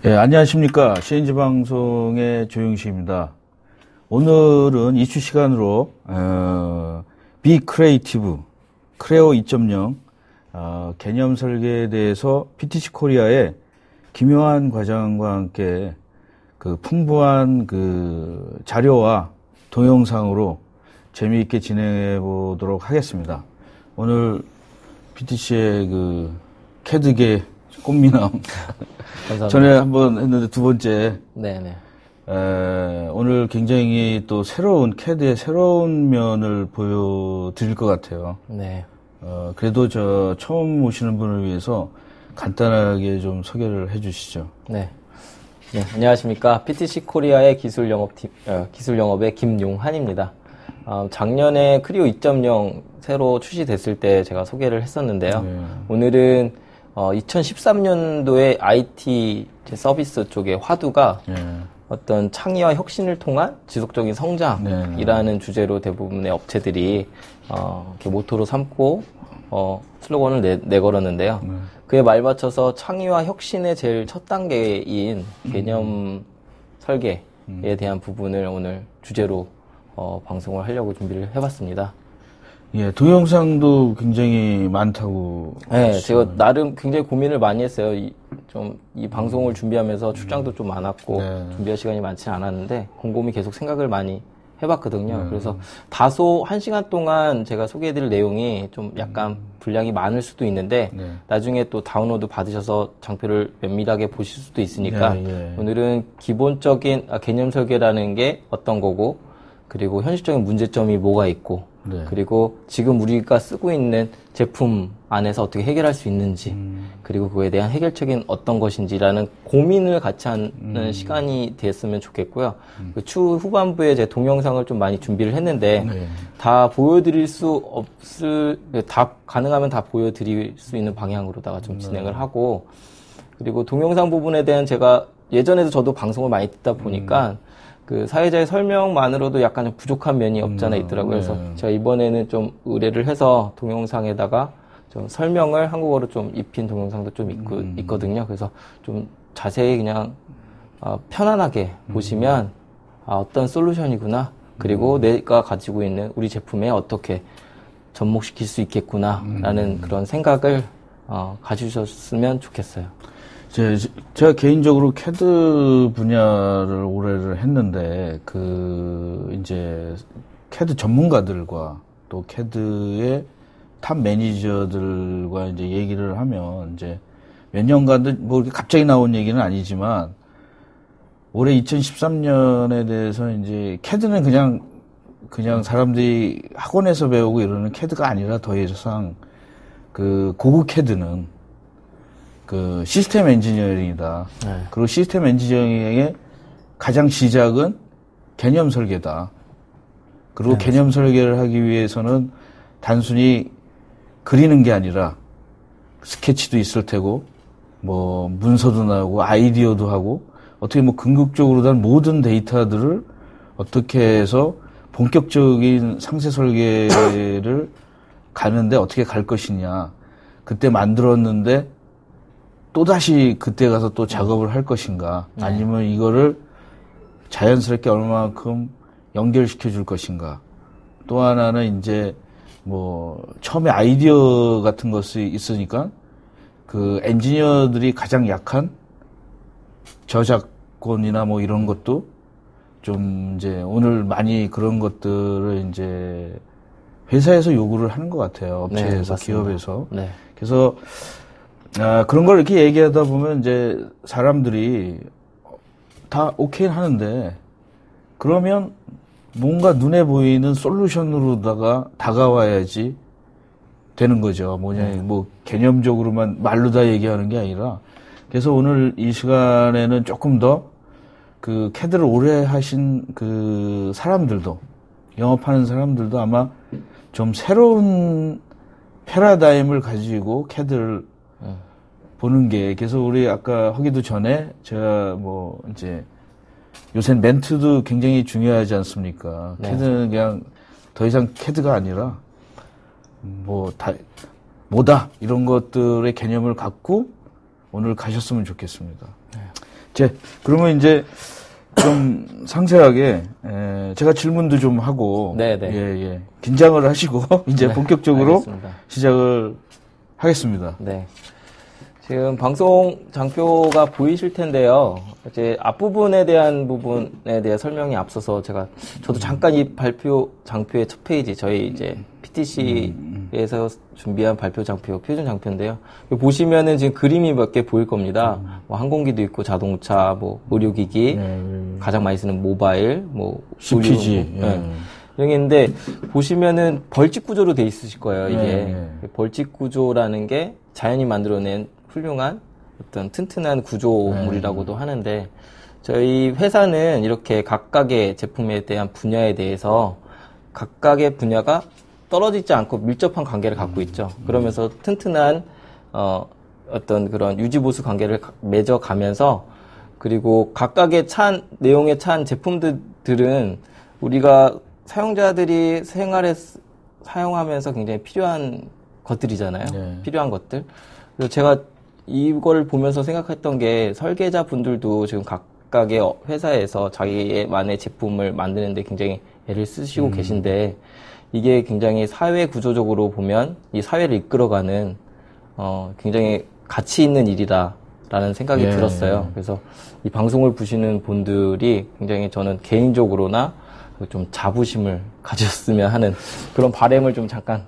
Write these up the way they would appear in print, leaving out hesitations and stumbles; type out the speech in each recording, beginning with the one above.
예, 안녕하십니까. CNG 방송의 조영식입니다. 오늘은 이슈 시간으로, Be Creative, 크레오 2.0, 개념 설계에 대해서 PTC 코리아의 김효한 과장과 함께 그 풍부한 그 자료와 동영상으로 재미있게 진행해 보도록 하겠습니다. 오늘 PTC의 그 캐드계 꽃미남. 감사합니다. 전에 한번 했는데 두 번째. 네네. 오늘 굉장히 또 새로운 캐드의 새로운 면을 보여드릴 것 같아요. 네. 그래도 저 처음 오시는 분을 위해서 간단하게 좀 소개를 해 주시죠. 네. 네. 안녕하십니까. PTC 코리아의 기술 영업의 김용한입니다. 작년에 크리오 2.0 새로 출시됐을 때 제가 소개를 했었는데요. 네. 오늘은 2013년도에 IT 서비스 쪽의 화두가 네. 어떤 창의와 혁신을 통한 지속적인 성장이라는 주제로 대부분의 업체들이 이렇게 모토로 삼고 슬로건을 내걸었는데요. 그에 말맞춰서 창의와 혁신의 제일 첫 단계인 개념 설계에 대한 부분을 오늘 주제로 방송을 하려고 준비를 해봤습니다. 예, 동영상도 굉장히 많다고. 네, 제가 나름 굉장히 고민을 많이 했어요. 이 방송을 준비하면서 출장도 좀 많았고, 네. 준비할 시간이 많지 않았는데, 곰곰이 계속 생각을 많이 해봤거든요. 그래서 다소 1시간 동안 제가 소개해드릴 내용이 좀 약간 분량이 많을 수도 있는데, 네. 나중에 또 다운로드 받으셔서 장표를 면밀하게 보실 수도 있으니까, 오늘은 기본적인 개념 설계라는 게 어떤 거고, 그리고 현실적인 문제점이 뭐가 있고, 네. 그리고 지금 우리가 쓰고 있는 제품 안에서 어떻게 해결할 수 있는지, 그리고 그거에 대한 해결책은 어떤 것인지라는 고민을 같이 하는 시간이 됐으면 좋겠고요. 그 추후 후반부에 제 동영상을 좀 많이 준비를 했는데, 네. 다 보여드릴 다 가능하면 다 보여드릴 수 있는 방향으로다가 좀 진행을 하고, 그리고 동영상 부분에 대한 제가 예전에도 저도 방송을 많이 듣다 보니까, 그 사회자의 설명만으로도 약간 좀 부족한 면이 없잖아 있더라고요. 그래서 제가 이번에는 좀 의뢰를 해서 동영상에다가 좀 설명을 한국어로 좀 입힌 동영상도 좀 있거든요. 그래서 좀 자세히 그냥 편안하게 보시면 어떤 솔루션이구나. 그리고 내가 가지고 있는 우리 제품에 어떻게 접목시킬 수 있겠구나라는 그런 생각을 가지셨으면 좋겠어요. 제가 개인적으로 캐드 분야를 오래를 했는데, 이제, 캐드 전문가들과 또 캐드의 탑 매니저들과 이제 얘기를 하면, 이제 몇 년간도 뭐 이렇게 갑자기 나온 얘기는 아니지만, 올해 2013년에 대해서 이제 캐드는 그냥 사람들이 학원에서 배우고 이러는 캐드가 아니라 더 이상 고급 캐드는 시스템 엔지니어링이다. 네. 그리고 시스템 엔지니어링의 가장 시작은 개념 설계다. 그리고 개념 설계를 하기 위해서는 단순히 그리는 게 아니라 스케치도 있을 테고, 뭐, 문서도 나오고, 아이디어도 하고, 어떻게 뭐 궁극적으로는 모든 데이터들을 어떻게 해서 본격적인 상세 설계를 가는데 어떻게 갈 것이냐. 그때 만들었는데, 또다시 그때 가서 또 작업을 할 것인가, 아니면 이거를 자연스럽게 얼마만큼 연결시켜 줄 것인가. 또 하나는 이제 뭐 처음에 아이디어 같은 것이 있으니까 그 엔지니어들이 가장 약한 저작권이나 뭐 이런 것도 좀 이제 오늘 많이 그런 것들을 이제 회사에서 요구를 하는 것 같아요. 업체에서, 네, 기업에서. 네. 그래서 그런 걸 이렇게 얘기하다 보면 이제 사람들이 다 오케이 하는데, 그러면 뭔가 눈에 보이는 솔루션으로다가 다가와야지 되는 거죠. 뭐 개념적으로만 말로 다 얘기하는 게 아니라. 그래서 오늘 이 시간에는 조금 더 그 캐드를 오래 하신 그 사람들도, 영업하는 사람들도 아마 좀 새로운 패러다임을 가지고 캐드를 보는 게, 그래서 우리 아까 하기도 전에 제가 뭐 이제 요새는 멘트도 굉장히 중요하지 않습니까? 네. 캐드는 그냥 더 이상 캐드가 아니라 뭐다 이런 것들의 개념을 갖고 오늘 가셨으면 좋겠습니다. 네. 그러면 이제 좀 상세하게 제가 질문도 좀 하고 네네. 긴장을 하시고 이제 본격적으로 알겠습니다. 시작을 하겠습니다. 네. 지금 방송 장표가 보이실 텐데요. 이제 앞부분에 대한 부분에 대해 설명이 앞서서 저도 잠깐 이 발표 장표의 첫 페이지, 저희 이제 PTC에서 준비한 발표 장표, 표준 장표인데요. 보시면은 지금 그림이 몇 개 보일 겁니다. 뭐 항공기도 있고 자동차, 뭐 의료기기, 가장 많이 쓰는 모바일, 뭐 CPG. 이런 게 있는데 보시면은 벌집 구조로 돼 있으실 거예요. 이게 벌집 구조라는 게 자연이 만들어낸 훌륭한 어떤 튼튼한 구조물이라고도 하는데, 저희 회사는 이렇게 각각의 제품에 대한 분야에 대해서 각각의 분야가 떨어지지 않고 밀접한 관계를 갖고 있죠. 그러면서 튼튼한 어떤 그런 유지보수 관계를 맺어가면서, 그리고 각각의 내용에 찬 제품들은 우리가 사용자들이 생활에 사용하면서 굉장히 필요한 것들이잖아요. 필요한 것들. 그래서 제가 이걸 보면서 생각했던 게, 설계자 분들도 지금 각각의 회사에서 자기만의 제품을 만드는데 굉장히 애를 쓰시고 계신데, 이게 굉장히 사회 구조적으로 보면 이 사회를 이끌어가는 굉장히 가치 있는 일이다라는 생각이 들었어요. 그래서 이 방송을 보시는 분들이 굉장히, 저는 개인적으로나 좀 자부심을 가졌으면 하는 그런 바람을 좀 잠깐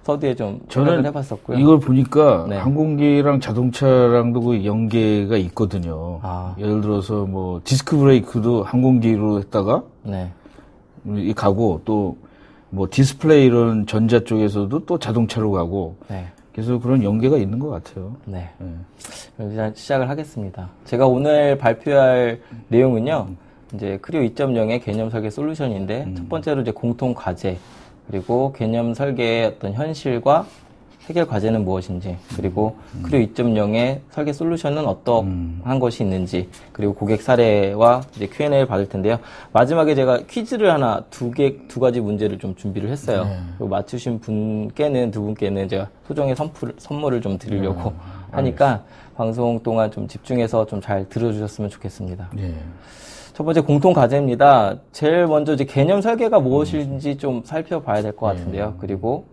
서두에 좀 생각을 해봤었고요. 이걸 보니까 항공기랑 자동차랑도 그 연계가 있거든요. 예를 들어서 뭐 디스크 브레이크도 항공기로 했다가 가고, 또 뭐 디스플레이 이런 전자 쪽에서도 또 자동차로 가고, 그래서 그런 연계가 있는 것 같아요. 일단 시작을 하겠습니다. 제가 오늘 발표할 내용은요, 이제 크리오 2.0의 개념 설계 솔루션인데, 첫 번째로 이제 공통 과제, 그리고 개념 설계의 어떤 현실과 해결 과제는 무엇인지, 그리고 크리오 2.0의 설계 솔루션은 어떠한 것이 있는지, 그리고 고객 사례와 이제 Q&A를 받을 텐데요. 마지막에 제가 퀴즈를 두 가지 문제를 좀 준비를 했어요. 그리고 맞추신 두 분께는 제가 소정의 선물을 좀 드리려고 하니까 방송 동안 좀 집중해서 좀 잘 들어주셨으면 좋겠습니다. 첫 번째 공통 과제입니다. 제일 먼저 이제 개념 설계가 무엇인지 좀 살펴봐야 될 것 같은데요. 그리고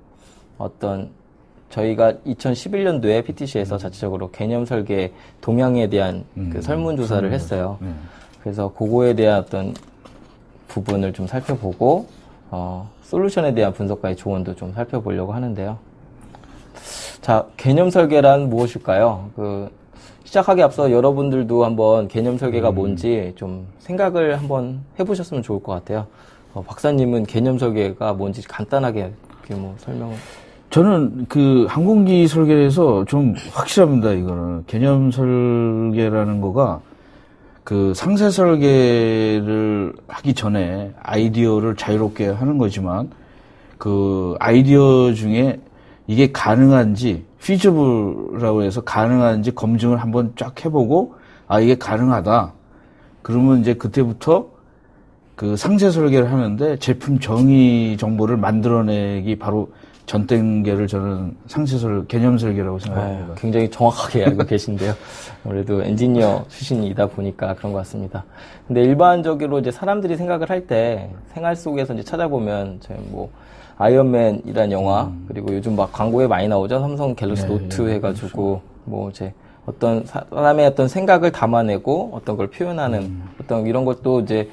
저희가 2011년도에 PTC에서 자체적으로 개념 설계 동향에 대한 그 설문조사를 했어요. 그래서 그거에 대한 어떤 부분을 좀 살펴보고, 솔루션에 대한 분석과의 조언도 좀 살펴보려고 하는데요. 자, 개념 설계란 무엇일까요? 시작하기 앞서 여러분들도 한번 개념 설계가 뭔지 좀 생각을 한번 해보셨으면 좋을 것 같아요. 박사님은 개념 설계가 뭔지 간단하게 설명을. 저는 항공기 설계에서 좀 확실합니다. 이거는 개념 설계라는 거가 상세 설계를 하기 전에 아이디어를 자유롭게 하는 거지만, 아이디어 중에 이게 가능한지, feasible라고 해서 가능한지 검증을 한번 쫙 해보고, 이게 가능하다. 그러면 이제 그때부터 상세 설계를 하는데, 제품 정의 정보를 만들어내기 바로 전 단계를 저는 개념 설계라고 생각합니다. 굉장히 정확하게 알고 계신데요. 아무래도 엔지니어 출신이다 보니까 그런 것 같습니다. 근데 일반적으로 이제 사람들이 생각을 할 때, 생활 속에서 이제 찾아보면, 아이언맨이란 영화, 그리고 요즘 막 광고에 많이 나오죠. 삼성 갤럭시 노트 해가지고, 이제 어떤 사람의 어떤 생각을 담아내고 어떤 걸 표현하는 어떤 이런 것도 이제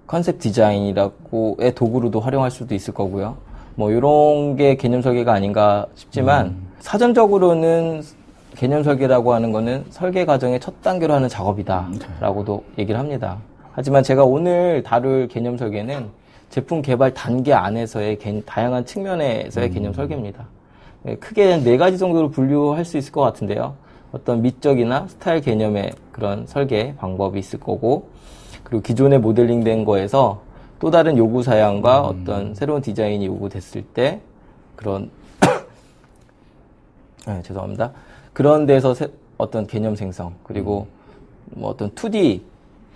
컨셉 디자인이라고의 도구로도 활용할 수도 있을 거고요. 이런 게 개념 설계가 아닌가 싶지만, 사전적으로는 개념 설계라고 하는 거는 설계 과정의 첫 단계로 하는 작업이다라고도 얘기를 합니다. 하지만 제가 오늘 다룰 개념 설계는 제품 개발 단계 안에서의 다양한 측면에서의 개념 설계입니다. 크게 4가지 정도로 분류할 수 있을 것 같은데요. 어떤 미적이나 스타일 개념의 그런 설계 방법이 있을 거고, 그리고 기존에 모델링된 거에서 또 다른 요구 사양과 어떤 새로운 디자인이 요구됐을 때 그런 죄송합니다. 그런 데서 어떤 개념 생성, 그리고 어떤 2D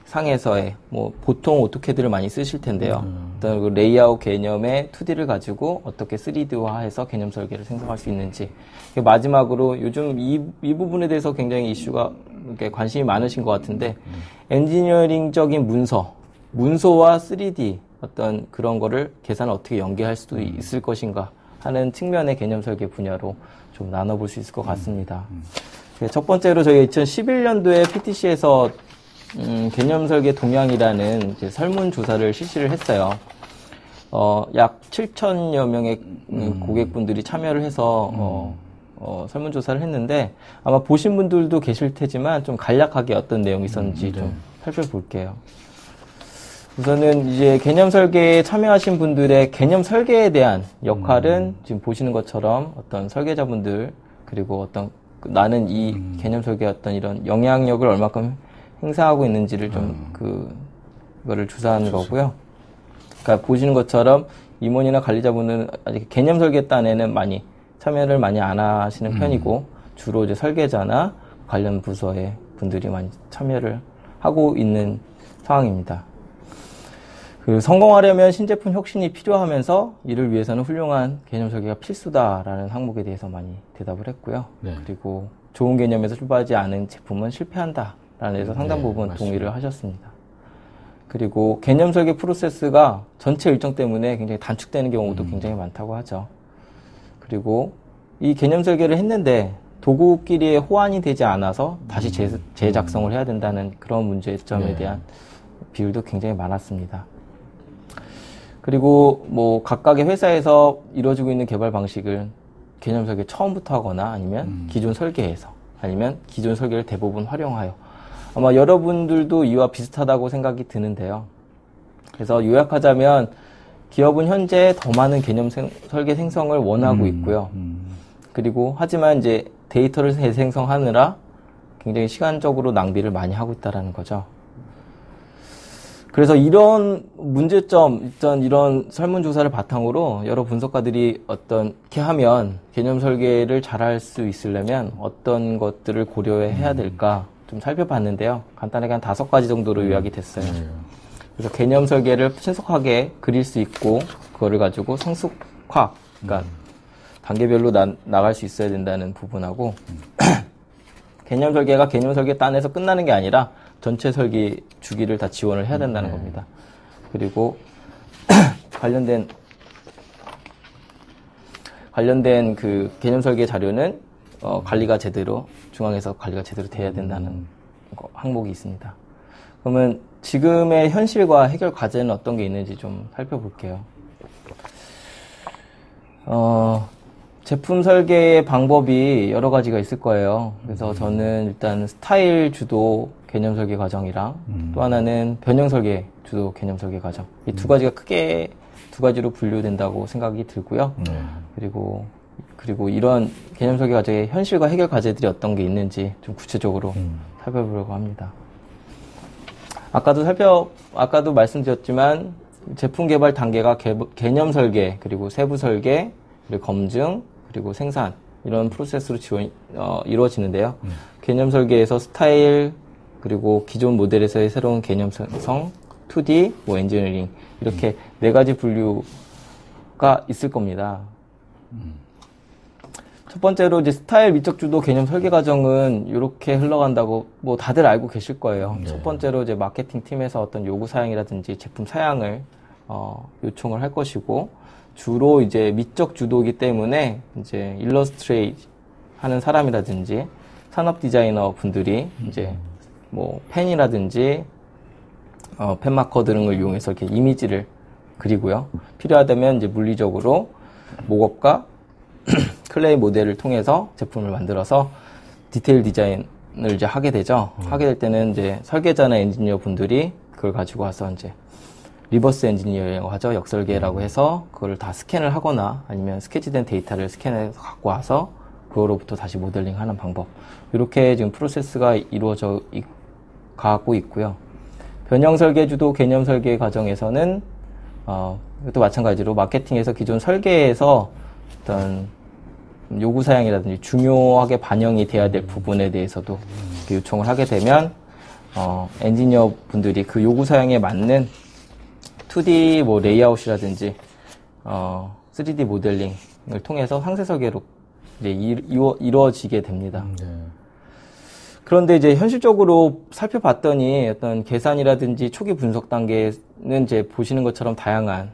상에서의 뭐 보통 오토캐드를 많이 쓰실 텐데요. 어떤 그 레이아웃 개념의 2D를 가지고 어떻게 3D화해서 개념 설계를 생성할 수 있는지. 마지막으로 요즘 이 부분에 대해서 굉장히 이슈가 관심이 많으신 것 같은데 엔지니어링적인 문서와 3D 어떤 그런 거를 계산을 어떻게 연계할 수도 있을 것인가 하는 측면의 개념 설계 분야로 좀 나눠볼 수 있을 것 같습니다. 첫 번째로 저희 2011년도에 PTC에서 개념 설계 동향이라는 이제 설문조사를 실시를 했어요. 약 7,000여 명의 고객분들이 참여를 해서 설문조사를 했는데 아마 보신 분들도 계실 테지만 좀 간략하게 어떤 내용이 있었는지 좀 살펴볼게요. 우선은 이제 개념 설계에 참여하신 분들의 개념 설계에 대한 역할은 지금 보시는 것처럼 어떤 설계자분들 그리고 어떤 나는 이 개념 설계의 어떤 이런 영향력을 얼마큼 행사하고 있는지를 좀 그거를 조사하는 거고요. 그러니까 보시는 것처럼 임원이나 관리자분은 아직 개념 설계 딴에는 많이 참여를 많이 안 하시는 편이고 주로 이제 설계자나 관련 부서의 분들이 많이 참여를 하고 있는 상황입니다. 성공하려면 신제품 혁신이 필요하면서 이를 위해서는 훌륭한 개념 설계가 필수다라는 항목에 대해서 많이 대답을 했고요. 네. 그리고 좋은 개념에서 출발하지 않은 제품은 실패한다라는 데서 상당 부분 동의를 하셨습니다. 그리고 개념 설계 프로세스가 전체 일정 때문에 굉장히 단축되는 경우도 굉장히 많다고 하죠. 그리고 이 개념 설계를 했는데 도구끼리의 호환이 되지 않아서 다시 재작성을 해야 된다는 그런 문제점에 대한 비율도 굉장히 많았습니다. 그리고 뭐 각각의 회사에서 이루어지고 있는 개발 방식을 개념 설계 처음부터 하거나 아니면 기존 설계에서 아니면 기존 설계를 대부분 활용하여 아마 여러분들도 이와 비슷하다고 생각이 드는데요. 그래서 요약하자면 기업은 현재 더 많은 개념 설계 생성을 원하고 있고요. 그리고 하지만 이제 데이터를 재생성하느라 굉장히 시간적으로 낭비를 많이 하고 있다는 거죠. 그래서 이런 문제점, 이런 설문조사를 바탕으로 여러 분석가들이 어떻게 하면 개념 설계를 잘할 수 있으려면 어떤 것들을 고려해야 될까 좀 살펴봤는데요. 간단하게 한 5가지 정도로 요약이 됐어요. 그래서 개념 설계를 신속하게 그릴 수 있고 그거를 가지고 성숙화, 그러니까 단계별로 나갈 수 있어야 된다는 부분하고 개념 설계가 개념 설계 딴에서 끝나는 게 아니라 전체 설계 주기를 다 지원을 해야 된다는 겁니다. 그리고 관련된 그 개념 설계 자료는 관리가 제대로 중앙에서 관리가 제대로 돼야 된다는 항목이 있습니다. 그러면 지금의 현실과 해결 과제는 어떤 게 있는지 좀 살펴볼게요. 제품 설계의 방법이 여러 가지가 있을 거예요. 그래서 저는 일단 스타일 주도 개념 설계 과정이랑 또 하나는 변형 설계 주도 개념 설계 과정. 이 2가지가 크게 2가지로 분류된다고 생각이 들고요. 그리고 이런 개념 설계 과정의 현실과 해결 과제들이 어떤 게 있는지 좀 구체적으로 살펴보려고 합니다. 아까도 말씀드렸지만 제품 개발 단계가 개념 설계, 그리고 세부 설계, 그리고 검증, 그리고 생산 이런 프로세스로 이루어지는데요. 개념 설계에서 스타일, 그리고 기존 모델에서의 새로운 개념 생성, 2D, 엔지니어링 이렇게 4가지 분류가 있을 겁니다. 첫 번째로 이제 스타일 미적 주도 개념 설계 과정은 이렇게 흘러간다고 뭐 다들 알고 계실 거예요. 첫 번째로 이제 마케팅 팀에서 어떤 요구 사양이라든지 제품 사양을 요청을 할 것이고 주로 이제 미적 주도이기 때문에 이제 일러스트레이트 하는 사람이라든지 산업 디자이너 분들이 이제 뭐 펜이라든지 펜 마커 등을 이용해서 이렇게 이미지를 그리고요. 필요하다면 이제 물리적으로 목업과 클레이 모델을 통해서 제품을 만들어서 디테일 디자인을 이제 하게 되죠. 하게 될 때는 이제 설계자나 엔지니어 분들이 그걸 가지고 와서 이제 리버스 엔지니어링을 하죠. 역설계라고 해서 그걸 다 스캔을 하거나 아니면 스케치된 데이터를 스캔해서 갖고 와서 그거로부터 다시 모델링 하는 방법. 이렇게 지금 프로세스가 이루어져 가고 있고요. 변형 설계 주도 개념 설계 과정에서는 이것도 마찬가지로 마케팅에서 기존 설계에서 어떤 요구 사양이라든지 중요하게 반영이 돼야 될 부분에 대해서도 요청을 하게 되면 엔지니어 분들이 그 요구 사양에 맞는 2D 뭐 레이아웃이라든지 3D 모델링을 통해서 상세 설계로 이제 이루어지게 됩니다. 그런데 이제 현실적으로 살펴봤더니 어떤 계산이라든지 초기 분석 단계는 이제 보시는 것처럼 다양한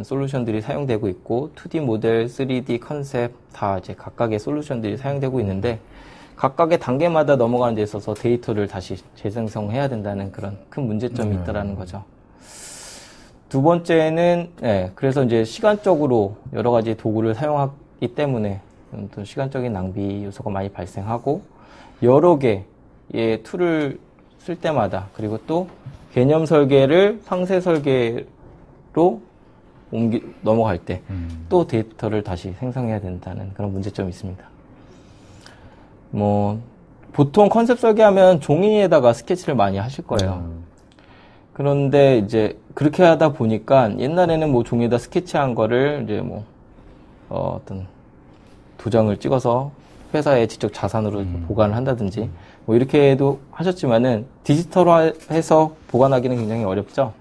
솔루션들이 사용되고 있고 2D 모델, 3D 컨셉 다 이제 각각의 솔루션들이 사용되고 있는데 각각의 단계마다 넘어가는 데 있어서 데이터를 다시 재생성해야 된다는 그런 큰 문제점이 있다라는 거죠. 두 번째는 그래서 이제 시간적으로 여러 가지 도구를 사용하기 때문에 또 시간적인 낭비 요소가 많이 발생하고 여러 개의 툴을 쓸 때마다 그리고 또 개념 설계를 상세 설계로 넘어갈 때 또 데이터를 다시 생성해야 된다는 그런 문제점이 있습니다. 뭐 보통 컨셉 설계하면 종이에다가 스케치를 많이 하실 거예요. 그런데 이제 그렇게 하다 보니까 옛날에는 뭐 종이에다 스케치한 거를 이제 뭐 어떤 도장을 찍어서 회사에 직접 자산으로 보관을 한다든지 뭐 이렇게도 하셨지만은 디지털화해서 보관하기는 굉장히 어렵죠.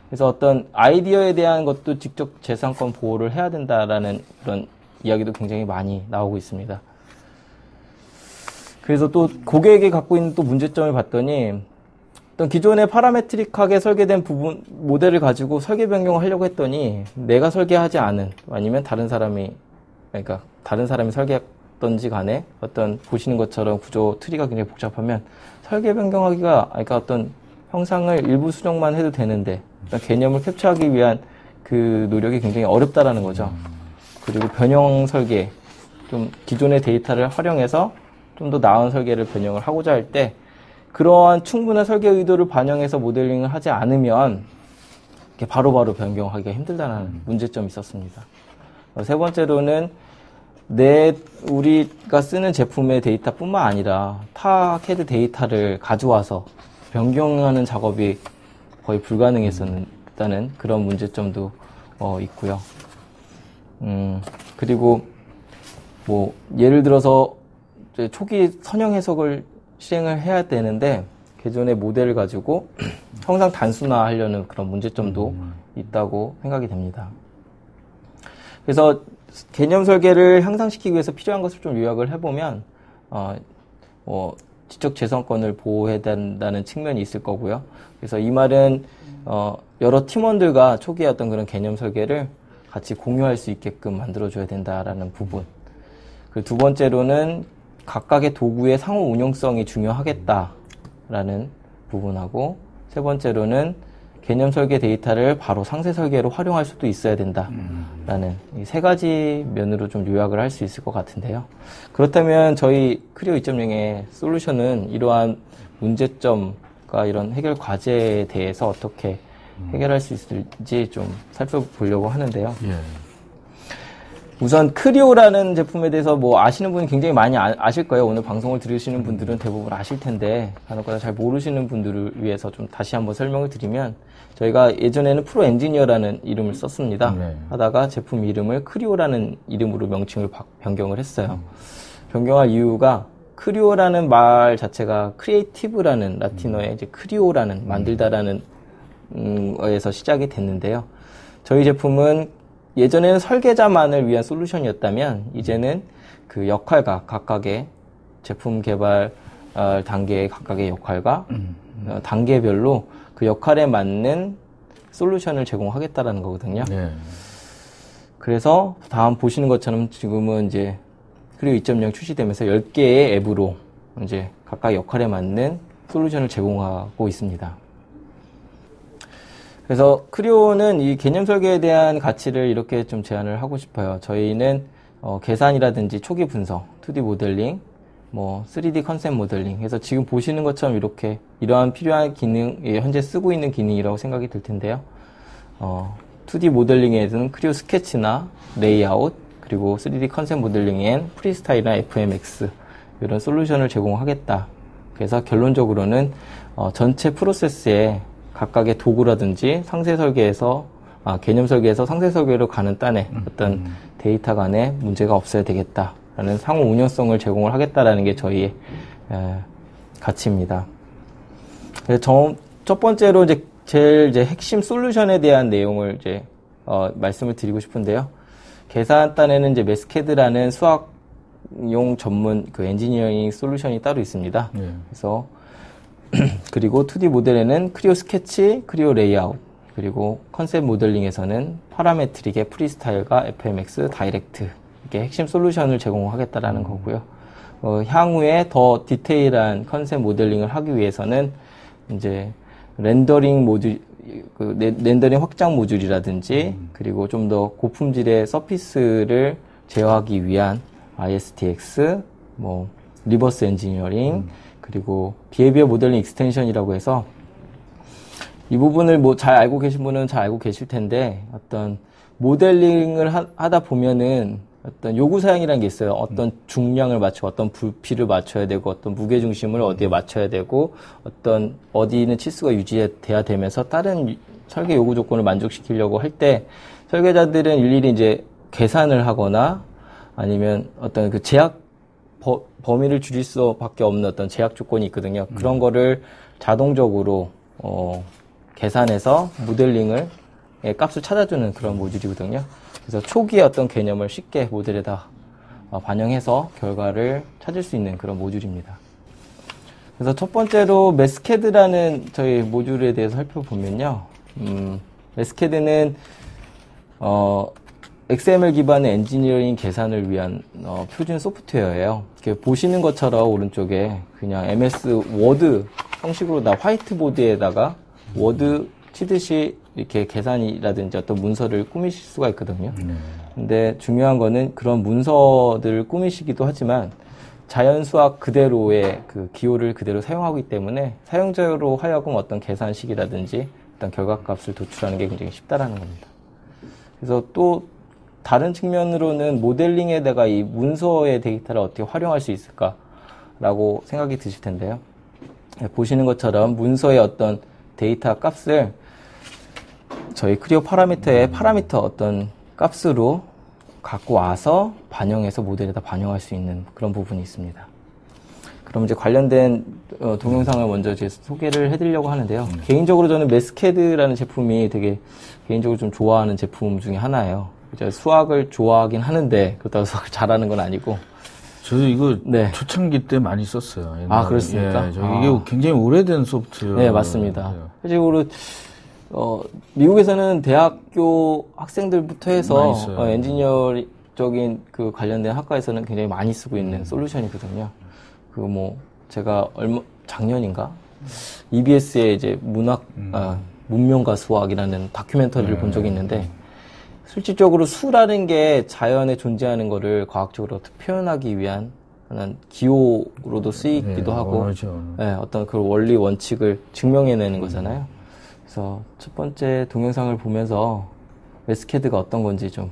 그래서 어떤 아이디어에 대한 것도 직접 재산권 보호를 해야 된다라는 그런 이야기도 굉장히 많이 나오고 있습니다. 그래서 또 고객이 갖고 있는 또 문제점을 봤더니 어떤 기존에 파라메트릭하게 설계된 부분 모델을 가지고 설계 변경을 하려고 했더니 내가 설계하지 않은 아니면 다른 사람이 설계했던지 간에 어떤 보시는 것처럼 구조 트리가 굉장히 복잡하면 설계 변경하기가 그러니까 어떤 형상을 일부 수정만 해도 되는데 개념을 캡처하기 위한 그 노력이 굉장히 어렵다라는 거죠. 그리고 변형 설계, 좀 기존의 데이터를 활용해서 좀 더 나은 설계를 변형을 하고자 할 때 그러한 충분한 설계 의도를 반영해서 모델링을 하지 않으면 바로바로 변경하기가 힘들다는 문제점이 있었습니다. 세 번째로는 우리가 쓰는 제품의 데이터뿐만 아니라 타 CAD 데이터를 가져와서 변경하는 작업이 거의 불가능했었다는 그런 문제점도 있고요. 그리고 뭐 예를 들어서 초기 선형 해석을 실행을 해야 되는데 기존의 모델을 가지고 형상 단순화하려는 그런 문제점도 있다고 생각이 됩니다. 그래서 개념 설계를 향상시키기 위해서 필요한 것을 좀 요약을 해보면 지적 재산권을 보호해야 된다는 측면이 있을 거고요. 그래서 이 말은 여러 팀원들과 초기에 어떤 그런 개념 설계를 같이 공유할 수 있게끔 만들어줘야 된다라는 부분. 그 두 번째로는 각각의 도구의 상호 운용성이 중요하겠다라는 부분하고 세 번째로는 개념 설계 데이터를 바로 상세 설계로 활용할 수도 있어야 된다라는 이 세 가지 면으로 좀 요약을 할 수 있을 것 같은데요. 그렇다면 저희 크리오 2.0의 솔루션은 이러한 문제점과 이런 해결 과제에 대해서 어떻게 해결할 수 있을지 좀 살펴보려고 하는데요. 우선 크리오라는 제품에 대해서 뭐 아시는 분이 굉장히 많이 아실 거예요. 오늘 방송을 들으시는 분들은 대부분 아실 텐데 간혹가다 잘 모르시는 분들을 위해서 좀 다시 한번 설명을 드리면 저희가 예전에는 프로 엔지니어라는 이름을 썼습니다. 하다가 제품 이름을 크리오라는 이름으로 명칭을 변경을 했어요. 변경할 이유가 크리오라는 말 자체가 크리에이티브라는 라틴어의 이제 크리오라는 만들다라는 어에서 시작이 됐는데요. 저희 제품은 예전에는 설계자만을 위한 솔루션이었다면 이제는 그 역할과 각각의 제품 개발 단계의 각각의 역할과 단계별로 그 역할에 맞는 솔루션을 제공하겠다라는 거거든요. 그래서 다음 보시는 것처럼 지금은 이제 크리오 2.0 출시되면서 10개의 앱으로 이제 각각 역할에 맞는 솔루션을 제공하고 있습니다. 그래서 크리오는 이 개념 설계에 대한 가치를 이렇게 좀 제안을 하고 싶어요. 저희는 계산이라든지 초기 분석, 2D 모델링, 뭐 3D 컨셉 모델링 해서 지금 보시는 것처럼 이렇게 이러한 필요한 기능, 현재 쓰고 있는 기능이라고 생각이 들 텐데요. 2D 모델링에는 크리오 스케치나 레이아웃, 그리고 3D 컨셉 모델링엔 프리스타일이나 FMX 이런 솔루션을 제공하겠다. 그래서 결론적으로는 전체 프로세스에 각각의 도구라든지 상세 설계에서 개념 설계에서 상세 설계로 가는 딴에 어떤 데이터 간에 문제가 없어야 되겠다라는 상호 운영성을 제공을 하겠다라는 게 저희의 가치입니다. 첫 번째로 이제 제일 이제 핵심 솔루션에 대한 내용을 이제 말씀을 드리고 싶은데요. 계산단에는 이제 메스케드라는 수학용 전문 그 엔지니어링 솔루션이 따로 있습니다. 그래서 그리고 2D 모델에는 크리오 스케치, 크리오 레이아웃, 그리고 컨셉 모델링에서는 파라메트릭의 프리스타일과 FMX 다이렉트 이렇게 핵심 솔루션을 제공하겠다라는 거고요. 향후에 더 디테일한 컨셉 모델링을 하기 위해서는 이제 렌더링 모듈, 렌더링 확장 모듈이라든지 그리고 좀 더 고품질의 서피스를 제어하기 위한 ISTX, 뭐 리버스 엔지니어링, 그리고 비헤비어 모델링 익스텐션이라고 해서 이 부분을 뭐 잘 알고 계신 분은 잘 알고 계실 텐데 어떤 모델링을 하다 보면은 어떤 요구 사항이라는 게 있어요. 어떤 중량을 맞추고 어떤 부피를 맞춰야 되고 어떤 무게 중심을 어디에 맞춰야 되고 어떤 어디는 치수가 유지돼야 되면서 다른 설계 요구 조건을 만족시키려고 할 때 설계자들은 일일이 이제 계산을 하거나 아니면 어떤 그 제약 범위를 줄일 수밖에 없는 어떤 제약 조건이 있거든요. 그런 거를 자동적으로 계산해서 모델링을 값을 찾아주는 그런 모듈이거든요. 그래서 초기의 어떤 개념을 쉽게 모델에다 반영해서 결과를 찾을 수 있는 그런 모듈입니다. 그래서 첫 번째로 메스케드라는 저희 모듈에 대해서 살펴보면요. 메스케드는 XML 기반의 엔지니어링 계산을 위한 표준 소프트웨어예요. 이렇게 보시는 것처럼 오른쪽에 그냥 MS 워드 형식으로 화이트보드에다가 워드 치듯이 이렇게 계산이라든지 어떤 문서를 꾸미실 수가 있거든요. 근데 중요한 거는 그런 문서들을 꾸미시기도 하지만 자연수학 그대로의 그 기호를 그대로 사용하기 때문에 사용자로 하여금 어떤 계산식이라든지 어떤 결과값을 도출하는 게 굉장히 쉽다라는 겁니다. 그래서 또 다른 측면으로는 모델링에다가 이 문서의 데이터를 어떻게 활용할 수 있을까라고 생각이 드실 텐데요. 보시는 것처럼 문서의 어떤 데이터 값을 저희 크리오 파라미터의 파라미터 어떤 값으로 갖고 와서 반영해서 모델에다 반영할 수 있는 그런 부분이 있습니다. 그럼 이제 관련된 동영상을 먼저 이제 소개를 해드리려고 하는데요. 개인적으로 저는 메스케드라는 제품이 되게 개인적으로 좀 좋아하는 제품 중에 하나예요. 이제 수학을 좋아하긴 하는데 그렇다고 수학을 잘하는 건 아니고. 저도 이거 초창기 때 많이 썼어요. 옛날에. 아, 그렇습니까? 이게 굉장히 오래된 소프트웨어. 네, 맞습니다. 실질적으로 미국에서는 대학교 학생들부터 해서 엔지니어적인 그 관련된 학과에서는 굉장히 많이 쓰고 있는 솔루션이거든요. 그 뭐 제가 작년인가 EBS의 이제 문명과 수학이라는 다큐멘터리를 본 적이 있는데 실질적으로 수라는 게 자연에 존재하는 거를 과학적으로 어떻게 표현하기 위한 기호로도 쓰이기도 하고 어떤 그 원리 원칙을 증명해내는 거잖아요. 그래서 첫 번째 동영상을 보면서 메스케드가 어떤 건지 좀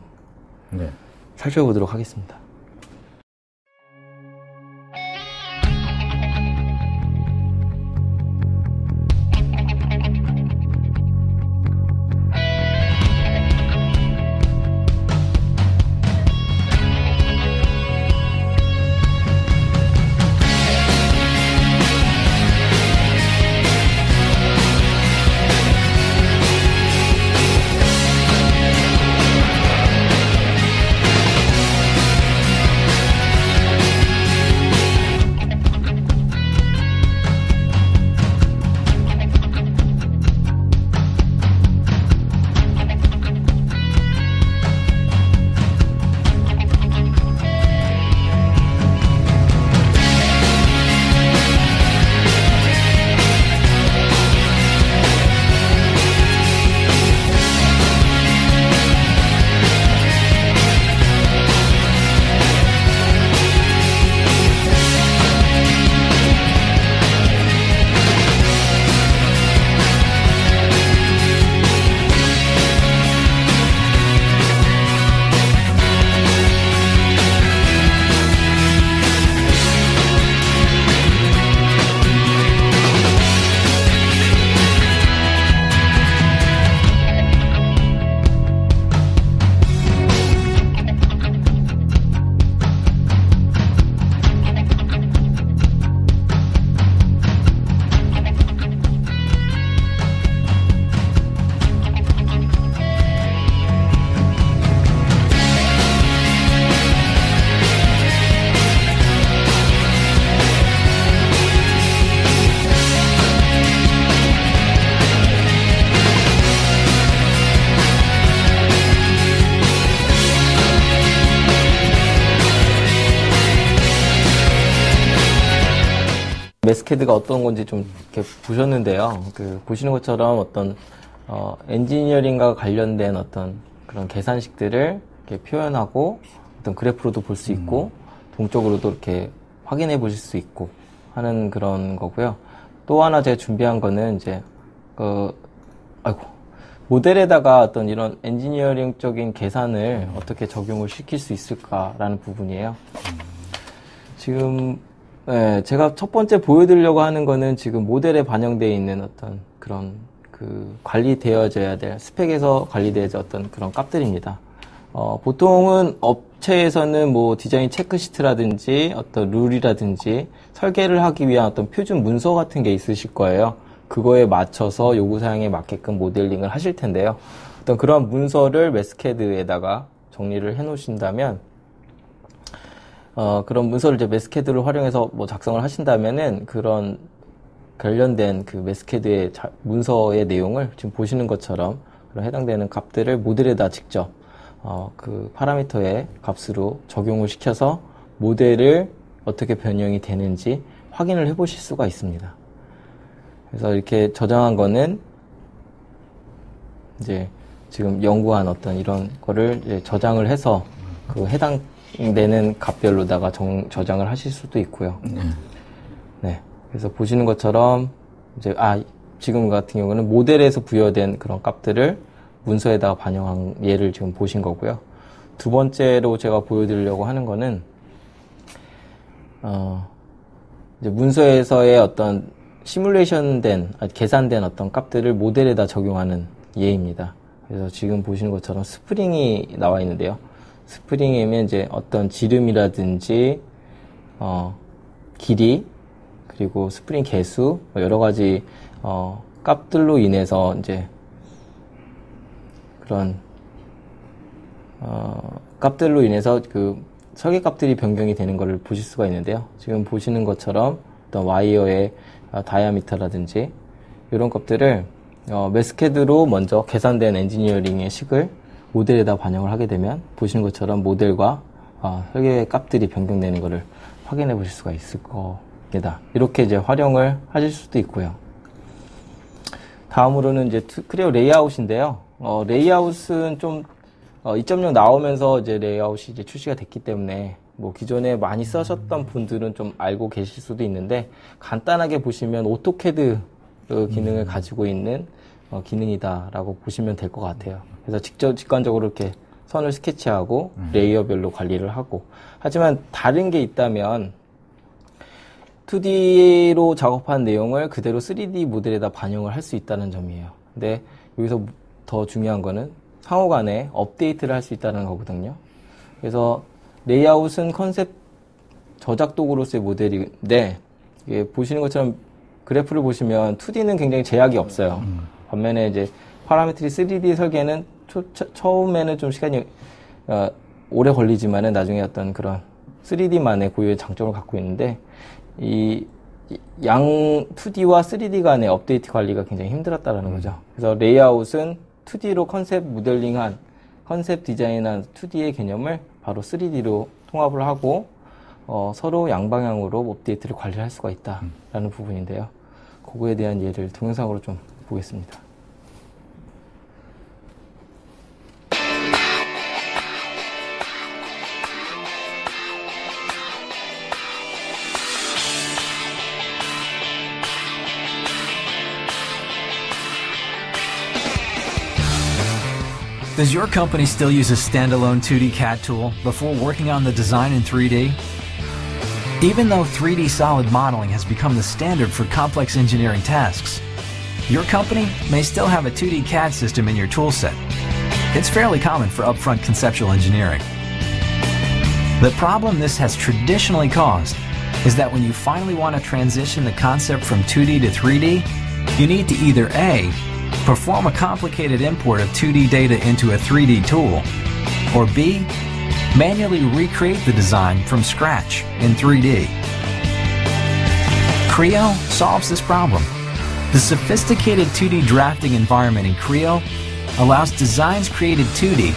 살펴보도록 하겠습니다. 메스캐드가 어떤 건지 좀 이렇게 보셨는데요. 보시는 것처럼 어떤 엔지니어링과 관련된 어떤 그런 계산식들을 이렇게 표현하고 어떤 그래프로도 볼 수 있고 동적으로도 이렇게 확인해 보실 수 있고 하는 그런 거고요. 또 하나 제가 준비한 거는 이제 모델에다가 어떤 이런 엔지니어링적인 계산을 어떻게 적용을 시킬 수 있을까라는 부분이에요. 지금 제가 첫 번째 보여드리려고 하는 거는 지금 모델에 반영되어 있는 어떤 그런 관리되어져야 될 스펙에서 관리되어져 어떤 그런 값들입니다. 보통은 업체에서는 뭐 디자인 체크시트라든지 어떤 룰이라든지 설계를 하기 위한 어떤 표준 문서 같은 게 있으실 거예요. 그거에 맞춰서 요구사항에 맞게끔 모델링을 하실 텐데요. 어떤 그런 문서를 메스캐드에다가 정리를 해 놓으신다면, 그런 문서를 이제 메스캐드를 활용해서 뭐 작성을 하신다면은 그런 관련된 그 메스캐드의 문서의 내용을 지금 보시는 것처럼 그런 해당되는 값들을 모델에다 직접 그 파라미터의 값으로 적용을 시켜서 모델을 어떻게 변형이 되는지 확인을 해 보실 수가 있습니다. 그래서 이렇게 저장한 거는 이제 지금 연구한 어떤 이런 거를 이제 저장을 해서 그 해당되는 값별로다가 저장을 하실 수도 있고요. 네. 그래서 보시는 것처럼 이제 지금 같은 경우는 모델에서 부여된 그런 값들을 문서에다가 반영한 예를 지금 보신 거고요. 두 번째로 제가 보여드리려고 하는 거는 이제 문서에서의 어떤 계산된 어떤 값들을 모델에다 적용하는 예입니다. 그래서 지금 보시는 것처럼 스프링이 나와 있는데요. 스프링이면 이제 어떤 지름이라든지 길이, 그리고 스프링 개수, 여러 가지 값들로 인해서 이제 그런 값들로 인해서 그 설계 값들이 변경이 되는 것을 보실 수가 있는데요. 지금 보시는 것처럼 어떤 와이어의 다이아미터라든지 이런 값들을 메스캐드로 먼저 계산된 엔지니어링의 식을 모델에다 반영을 하게 되면 보시는 것처럼 모델과 설계의 값들이 변경되는 것을 확인해 보실 수가 있을 겁니다. 이렇게 이제 활용을 하실 수도 있고요. 다음으로는 이제 크레오 레이아웃인데요. 레이아웃은 좀 2.0 나오면서 이제 레이아웃이 이제 출시가 됐기 때문에 뭐 기존에 많이 쓰셨던 분들은 좀 알고 계실 수도 있는데, 간단하게 보시면 오토캐드 기능을 가지고 있는 기능이다라고 보시면 될 것 같아요. 그래서 직관적으로 이렇게 선을 스케치하고 레이어별로 관리를 하고, 하지만 다른 게 있다면 2D로 작업한 내용을 그대로 3D 모델에다 반영을 할 수 있다는 점이에요. 근데 여기서 더 중요한 거는 상호간에 업데이트를 할 수 있다는 거거든요. 그래서 레이아웃은 컨셉 저작 도구로서의 모델인데, 이게 보시는 것처럼 그래프를 보시면 2D는 굉장히 제약이 없어요. 반면에 이제 파라메트리 3D 설계는 처음에는 좀 시간이 오래 걸리지만은 나중에 어떤 그런 3D만의 고유의 장점을 갖고 있는데, 이 2D와 3D 간의 업데이트 관리가 굉장히 힘들었다라는 거죠. 그래서 레이아웃은 2D로 컨셉 디자인한 2D의 개념을 바로 3D로 통합을 하고 서로 양방향으로 업데이트를 관리할 수가 있다라는 부분인데요. 그거에 대한 예를 동영상으로 좀 보겠습니다. Does your company still use a standalone 2D CAD tool before working on the design in 3D? Even though 3D solid modeling has become the standard for complex engineering tasks, your company may still have a 2D CAD system in your toolset. It's fairly common for upfront conceptual engineering. The problem this has traditionally caused is that when you finally want to transition the concept from 2D to 3D, you need to either A, perform a complicated import of 2D data into a 3D tool, or B, manually recreate the design from scratch in 3D. Creo solves this problem. The sophisticated 2D drafting environment in Creo allows designs created 2D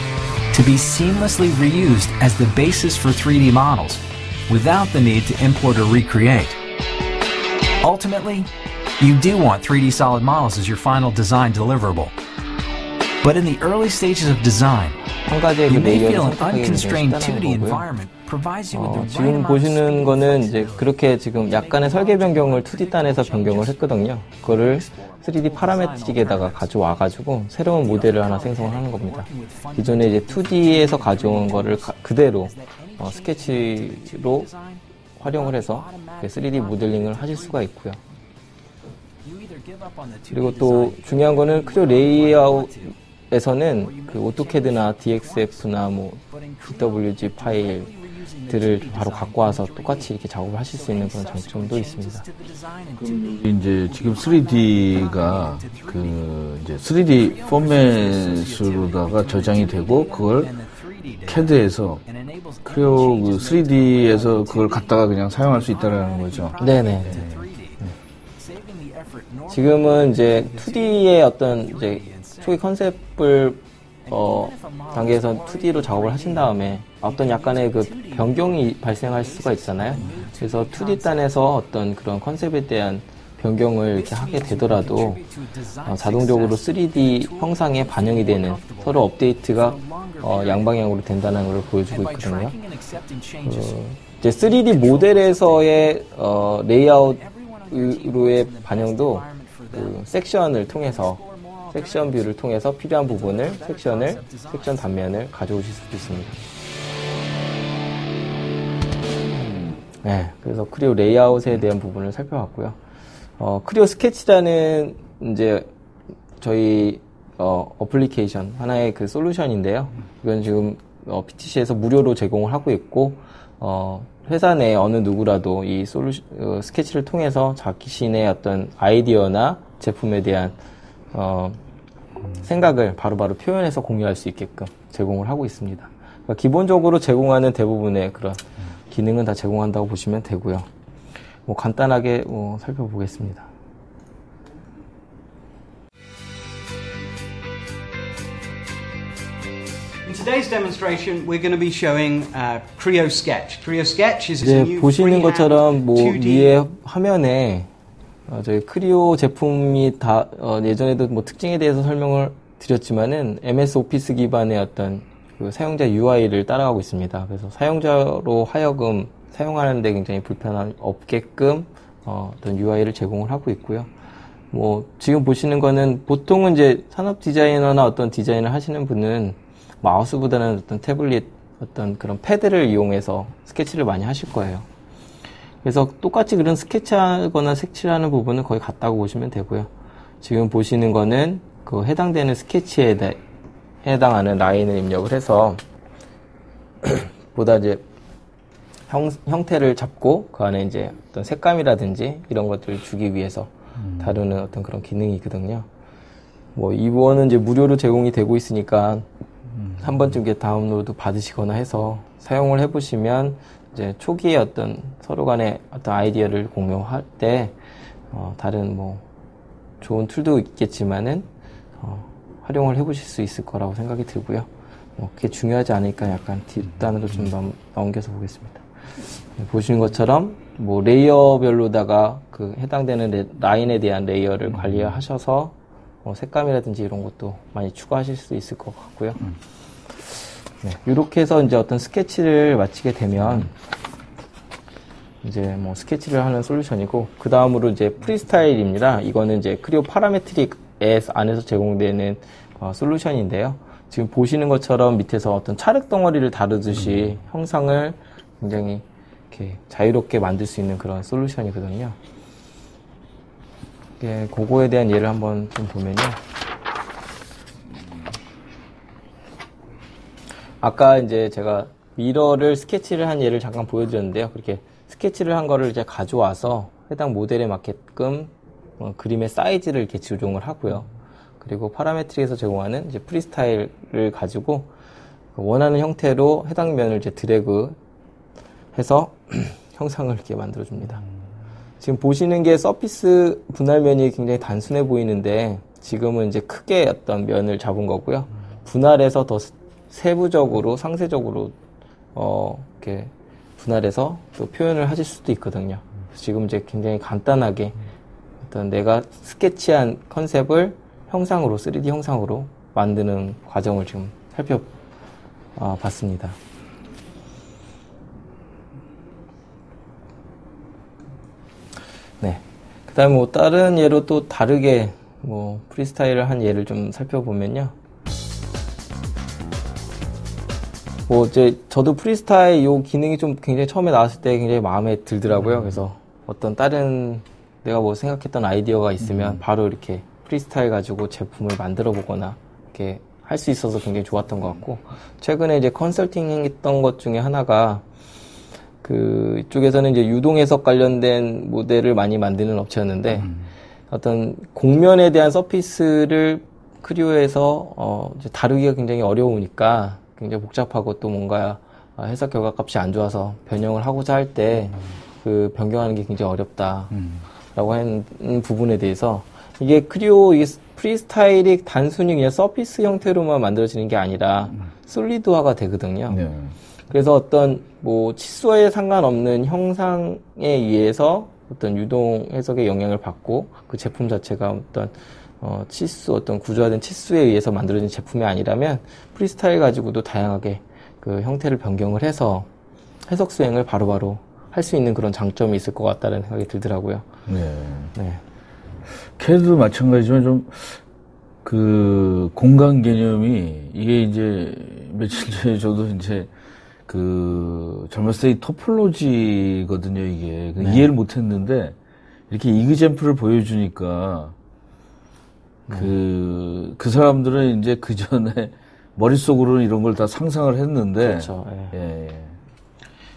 to be seamlessly reused as the basis for 3D models without the need to import or recreate. Ultimately, you do want 3D solid models as your final design deliverable. But in the early stages of design, 한 가지의 그 you may 레이어를 feel an 선택하기 굉장히 unconstrained 쉽다는 2D 거고요. environment provides you with the right 지금 amount of 보시는 speed. 거는 이제 그렇게 지금 약간의 설계 변경을 2D 단에서 변경을 했거든요. 그거를 3D 파라메트릭에다가 가져와가지고 새로운 모델을 하나 생성을 하는 겁니다. 기존에 이제 2D에서 가져온 거를 그대로 스케치로 활용을 해서 3D 모델링을 하실 수가 있고요. 그리고 또 중요한 거는 크리오 레이아웃에서는 그 오토캐드나 DXF나 뭐 DWG 파일들을 바로 갖고 와서 똑같이 이렇게 작업을 하실 수 있는 그런 장점도 있습니다. 이제 지금 3D가 그 이제 3D 포맷으로다가 저장이 되고 그걸 CAD에서 크리오 그 3D에서 그걸 갖다가 그냥 사용할 수 있다라는 거죠. 네네. 지금은 이제 2D의 어떤 이제 초기 컨셉을 단계에서 2D로 작업을 하신 다음에 어떤 약간의 그 변경이 발생할 수가 있잖아요. 그래서 2D 단에서 어떤 그런 컨셉에 대한 변경을 이렇게 하게 되더라도 자동적으로 3D 형상에 반영이 되는 서로 업데이트가 양방향으로 된다는 걸 보여주고 있거든요. 이제 3D 모델에서의 레이아웃으로의 반영도 그 섹션을 통해서 섹션 뷰를 통해서 필요한 부분을 섹션 단면을 가져오실 수도 있습니다. 네, 그래서 크리오 레이아웃에 대한 부분을 살펴봤고요. 크리오 스케치라는 이제 저희 어플리케이션 하나의 그 솔루션인데요. 이건 지금 PTC에서 무료로 제공을 하고 있고 회사 내 어느 누구라도 이 스케치를 통해서 자신의 어떤 아이디어나 제품에 대한 생각을 바로바로 표현해서 공유할 수 있게끔 제공을 하고 있습니다. 그러니까 기본적으로 제공하는 대부분의 그런 기능은 다 제공한다고 보시면 되고요. 뭐 간단하게 살펴보겠습니다. In today's demonstration, we're going to be showing Creo Sketch. Creo Sketch is a new 보시는 freehand 것처럼 뭐 2D 위에 화면에 저희 크리오 제품이 다 예전에도 뭐 특징에 대해서 설명을 드렸지만은 MS 오피스 기반의 어떤 그 사용자 UI를 따라가고 있습니다. 그래서 사용자로 하여금 사용하는데 굉장히 불편함 없게끔 어떤 UI를 제공을 하고 있고요. 뭐 지금 보시는 거는 보통은 이제 산업 디자이너나 어떤 디자인을 하시는 분은 마우스보다는 어떤 태블릿 어떤 그런 패드를 이용해서 스케치를 많이 하실 거예요. 그래서 똑같이 그런 스케치하거나 색칠하는 부분은 거의 같다고 보시면 되고요. 지금 보시는 거는 그 해당되는 스케치에 해당하는 라인을 입력을 해서 보다 이제 형태를 잡고 그 안에 이제 어떤 색감이라든지 이런 것들을 주기 위해서 다루는 어떤 그런 기능이거든요. 뭐 이거는 이제 무료로 제공이 되고 있으니까 한 번쯤 이렇게 다운로드 받으시거나 해서 사용을 해보시면 이제 초기에 어떤 서로 간의 어떤 아이디어를 공유할 때 다른 뭐 좋은 툴도 있겠지만은 활용을 해보실 수 있을 거라고 생각이 들고요. 그게 중요하지 않으니까 약간 뒷단으로 좀 넘겨서 보겠습니다. 보시는 것처럼 뭐 레이어별로다가 그 해당되는 라인에 대한 레이어를 관리하셔서 색감이라든지 이런 것도 많이 추가하실 수 있을 것 같고요. 네, 이렇게 해서 이제 어떤 스케치를 마치게 되면 이제 뭐 스케치를 하는 솔루션이고 그 다음으로 이제 프리스타일입니다. 이거는 이제 크리오 파라메트릭 안에서 제공되는 솔루션인데요. 지금 보시는 것처럼 밑에서 어떤 찰흙 덩어리를 다루듯이 형상을 굉장히 이렇게 자유롭게 만들 수 있는 그런 솔루션이거든요. 그거에 대한 예를 한번 좀 보면요. 아까 이제 제가 미러를 스케치를 한 예를 잠깐 보여드렸는데요. 그렇게 스케치를 한 거를 이제 가져와서 해당 모델에 맞게끔 그림의 사이즈를 이렇게 조정을 하고요. 그리고 파라메트릭에서 제공하는 이제 프리스타일을 가지고 원하는 형태로 해당 면을 이제 드래그 해서 형상을 이렇게 만들어줍니다. 지금 보시는 게 서피스 분할면이 굉장히 단순해 보이는데 지금은 이제 크게 어떤 면을 잡은 거고요. 분할해서 더 세부적으로 상세적으로 이렇게 분할해서 또 표현을 하실 수도 있거든요. 지금 이제 굉장히 간단하게 어떤 내가 스케치한 컨셉을 형상으로 3D 형상으로 만드는 과정을 지금 살펴봤습니다. 네. 그다음에 뭐 다른 예로 또 다르게 뭐 프리스타일을 한 예를 좀 살펴보면요. 뭐 이제 저도 프리스타일 요 기능이 좀 굉장히 처음에 나왔을 때 굉장히 마음에 들더라고요. 그래서 어떤 다른 내가 뭐 생각했던 아이디어가 있으면 바로 이렇게 프리스타일 가지고 제품을 만들어 보거나 이렇게 할 수 있어서 굉장히 좋았던 것 같고, 최근에 이제 컨설팅 했던 것 중에 하나가 그 이쪽에서는 이제 유동 해석 관련된 모델을 많이 만드는 업체였는데 어떤 공면에 대한 서피스를 크리오에서 이제 다루기가 굉장히 어려우니까 굉장히 복잡하고 또 뭔가 해석 결과값이 안 좋아서 변형을 하고자 할 때 그 변경하는 게 굉장히 어렵다라고 하는 부분에 대해서 이게 크리오 이게 프리스타일이 단순히 그냥 서피스 형태로만 만들어지는 게 아니라 솔리드화가 되거든요. 네. 그래서 어떤 뭐 치수에 상관없는 형상에 의해서 어떤 유동 해석의 영향을 받고 그 제품 자체가 어떤 치수 어떤 구조화된 치수에 의해서 만들어진 제품이 아니라면 프리스타일 가지고도 다양하게 그 형태를 변경을 해서 해석 수행을 바로바로 할 수 있는 그런 장점이 있을 것 같다는 생각이 들더라고요. 네. 네. CAD도 마찬가지지만 좀 그 공간 개념이 이게 이제 며칠 전에 저도 이제 그 젊었을 때 이 토폴로지거든요, 이게. 네. 이해를 못 했는데, 이렇게 이그젠플을 보여주니까, 그 사람들은 이제 그 전에 머릿속으로는 이런 걸 다 상상을 했는데, 그렇죠. 예.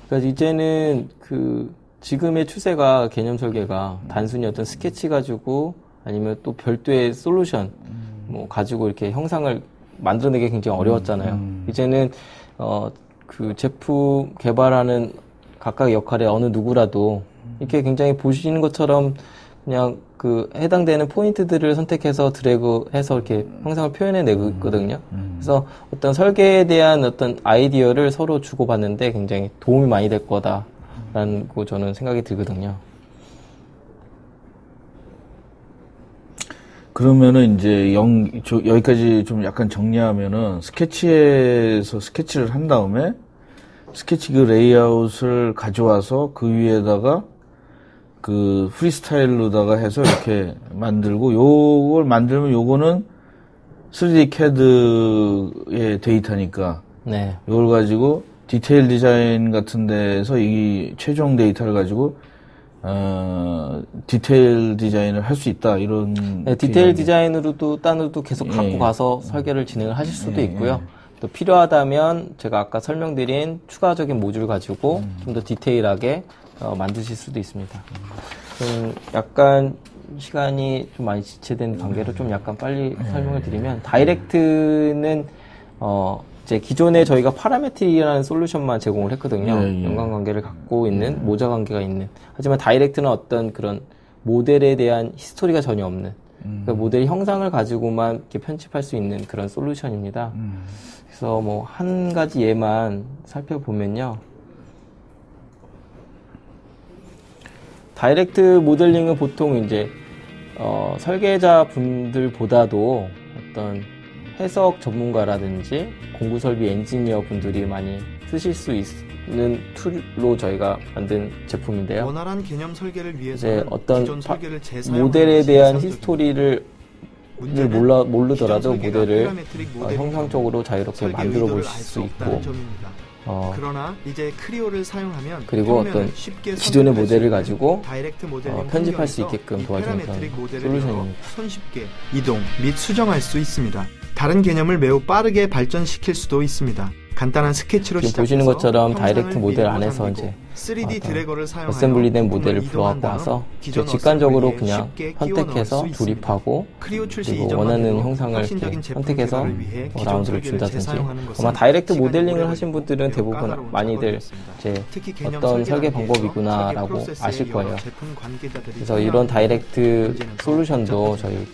그래서 이제는 그 지금의 추세가 개념 설계가 단순히 어떤 스케치 가지고 아니면 또 별도의 솔루션 뭐 가지고 이렇게 형상을 만들어내기 굉장히 어려웠잖아요. 이제는 그 제품 개발하는 각각의 역할에 어느 누구라도 이렇게 굉장히 보시는 것처럼 그냥 그 해당되는 포인트들을 선택해서 드래그해서 이렇게 형상을 표현해 내거든요. 그래서 어떤 설계에 대한 어떤 아이디어를 서로 주고받는데 굉장히 도움이 많이 될 거다라는 거 저는 생각이 들거든요. 그러면은 이제 여기까지 좀 약간 정리하면은 스케치에서 스케치를 한 다음에 스케치 그 레이아웃을 가져와서 그 위에다가 그 프리스타일로다가 해서 이렇게 만들고 요걸 만들면 요거는 3D CAD의 데이터니까 네. 요걸 가지고 디테일 디자인 같은 데서 이 최종 데이터를 가지고 디테일 디자인을 할 수 있다 이런. 네, 디테일 디자인으로도 딴으로도 계속 갖고 가서 설계를 진행을 하실 수도 있고요. 또 필요하다면 제가 아까 설명드린 추가적인 모듈 가지고 좀 더 디테일하게 만드실 수도 있습니다. 약간 시간이 좀 많이 지체된 관계로 좀 약간 빨리 설명을 드리면, 다이렉트는 이제 기존에 저희가 파라메트릭이라는 솔루션만 제공을 했거든요. 연관관계를 갖고 있는, 모자 관계가 있는. 하지만 다이렉트는 어떤 그런 모델에 대한 히스토리가 전혀 없는, 그러니까 모델 형상을 가지고만 이렇게 편집할 수 있는 그런 솔루션입니다. 그래서 뭐 한 가지 예만 살펴보면요. 다이렉트 모델링은 보통 이제 설계자 분들보다도 어떤 해석 전문가라든지 공구 설비 엔지니어 분들이 많이 쓰실 수 있는 툴로 저희가 만든 제품인데요. 원활한 개념 설계를 위해서 이제 어떤 모델에 대한 히스토리를 모르더라도 모델을 형상적으로 자유롭게 만들어 볼 수 있고, 그러나 이제 크리오를 사용하면 그리고 어떤 기존의 모델을 가지고 편집할 수 있게끔 도와주는 그런 솔루션입니다. 손쉽게 이동 및 수정할 수 있습니다. 다른 개념을 매우 빠르게 발전시킬 수도 있습니다. 간단한 스케치로 지금 보시는 것처럼 다이렉트 모델 안에서 이제 3D 드래거를 사용하여 어셈블리된 모델을 불러갖고 와서 직관적으로 그냥 선택해서 조립하고 그리고 원하는 형상을 이렇게 선택해서 라운드를 준다든지. 아마 다이렉트 모델링을 하신 분들은 대부분 많이들 이제 어떤 설계 방법이구나라고 아실 거예요. 그래서 이런 다이렉트 솔루션도 저희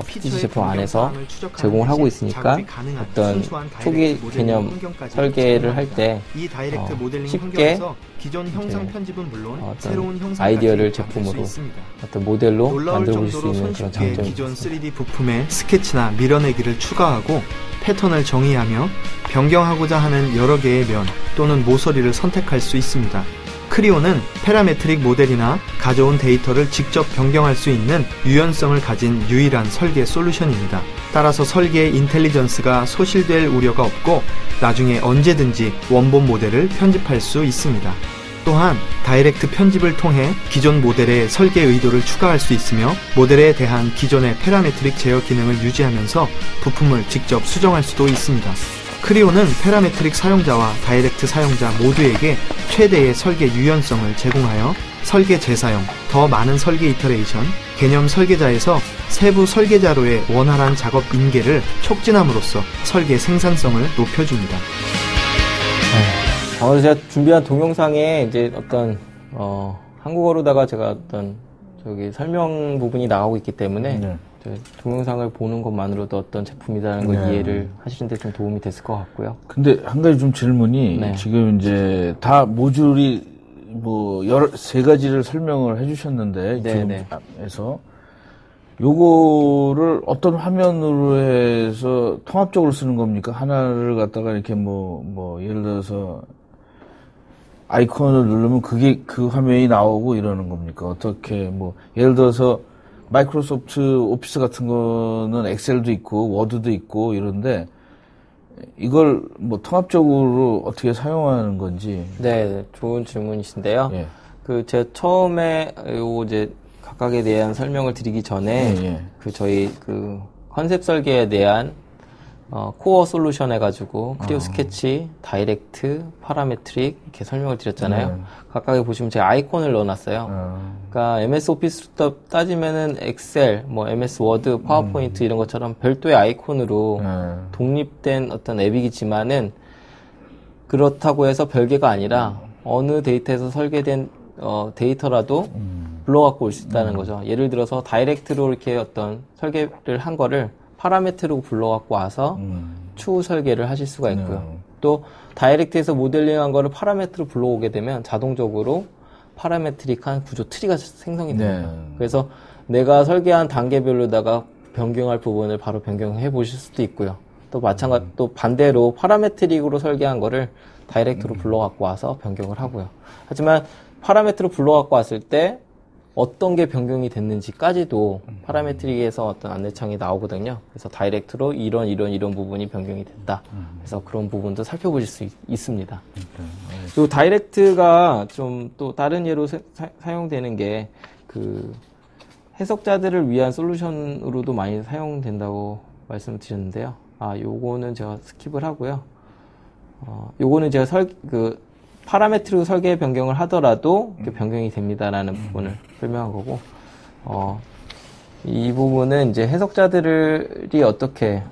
PTC 제품 안에서 제공을 하고 있으니까 어떤 초기 개념 설계를 할 때 쉽게 통해서 기존 형상 편집은 물론 새로운 형상 아이디어를 제품으로 어떤 모델로 만들어 볼 수 있는 그런 장점이 기존 3D 부품에 스케치나 밀어내기를 추가하고 패턴을 정의하며 변경하고자 하는 여러 개의 면 또는 모서리를 선택할 수 있습니다. 크리오는 패러메트릭 모델이나 가져온 데이터를 직접 변경할 수 있는 유연성을 가진 유일한 설계 솔루션입니다. 따라서 설계의 인텔리전스가 소실될 우려가 없고 나중에 언제든지 원본 모델을 편집할 수 있습니다. 또한 다이렉트 편집을 통해 기존 모델의 설계 의도를 추가할 수 있으며 모델에 대한 기존의 패러메트릭 제어 기능을 유지하면서 부품을 직접 수정할 수도 있습니다. 크리오는 패러메트릭 사용자와 다이렉트 사용자 모두에게 최대의 설계 유연성을 제공하여 설계 재사용, 더 많은 설계 이터레이션, 개념 설계자에서 세부 설계자로의 원활한 작업 인계를 촉진함으로써 설계 생산성을 높여줍니다. 오늘 제가 준비한 동영상에 이제 어떤 한국어로다가 제가 어떤 설명 부분이 나가고 있기 때문에 동영상을 보는 것만으로도 어떤 제품이라는 걸 이해를 하시는데 좀 도움이 됐을 것 같고요. 근데 한 가지 좀 질문이 지금 이제 다 모듈이 뭐 세 가지를 설명을 해주셨는데 지금에서 요거를 어떤 화면으로 해서 통합적으로 쓰는 겁니까? 하나를 갖다가 이렇게 뭐 예를 들어서 아이콘을 누르면 그게 그 화면이 나오고 이러는 겁니까? 어떻게 뭐 예를 들어서 마이크로소프트 오피스 같은 거는 엑셀도 있고 워드도 있고 이런데 이걸 뭐 통합적으로 어떻게 사용하는 건지. 네, 좋은 질문이신데요. 제가 처음에 요 이제 각각에 대한 설명을 드리기 전에 저희 컨셉 설계에 대한 코어 솔루션 해가지고 크리오 스케치, 다이렉트, 파라메트릭 이렇게 설명을 드렸잖아요. 각각에 보시면 제가 아이콘을 넣어놨어요. 그러니까 MS 오피스로 따지면은 엑셀, 뭐 MS 워드, 파워포인트 이런 것처럼 별도의 아이콘으로 독립된 어떤 앱이지만은 그렇다고 해서 별개가 아니라 어느 데이터에서 설계된 데이터라도 불러갖고 올 수 있다는 거죠. 예를 들어서 다이렉트로 이렇게 어떤 설계를 한 거를 파라메트로 불러갖고 와서 추후 설계를 하실 수가 있고요. 또 다이렉트에서 모델링한 거를 파라메트로 불러오게 되면 자동적으로 파라메트릭한 구조 트리가 생성이 됩니다. 그래서 내가 설계한 단계별로다가 변경할 부분을 바로 변경해 보실 수도 있고요. 또 또 반대로 파라메트릭으로 설계한 거를 다이렉트로 불러갖고 와서 변경을 하고요. 하지만 파라메트로 불러갖고 왔을 때 어떤 게 변경이 됐는지까지도 파라메트릭에서 어떤 안내창이 나오거든요. 그래서 다이렉트로 이런 부분이 변경이 됐다. 그래서 그런 부분도 살펴보실 수 있습니다. 그리고 다이렉트가 좀 또 다른 예로 사용되는 게 해석자들을 위한 솔루션으로도 많이 사용된다고 말씀을 드렸는데요. 요거는 제가 스킵을 하고요. 요거는 제가 파라메트로 설계 변경을 하더라도 변경이 됩니다라는 부분을 설명한 거고, 이 부분은 이제 해석자들이 어떻게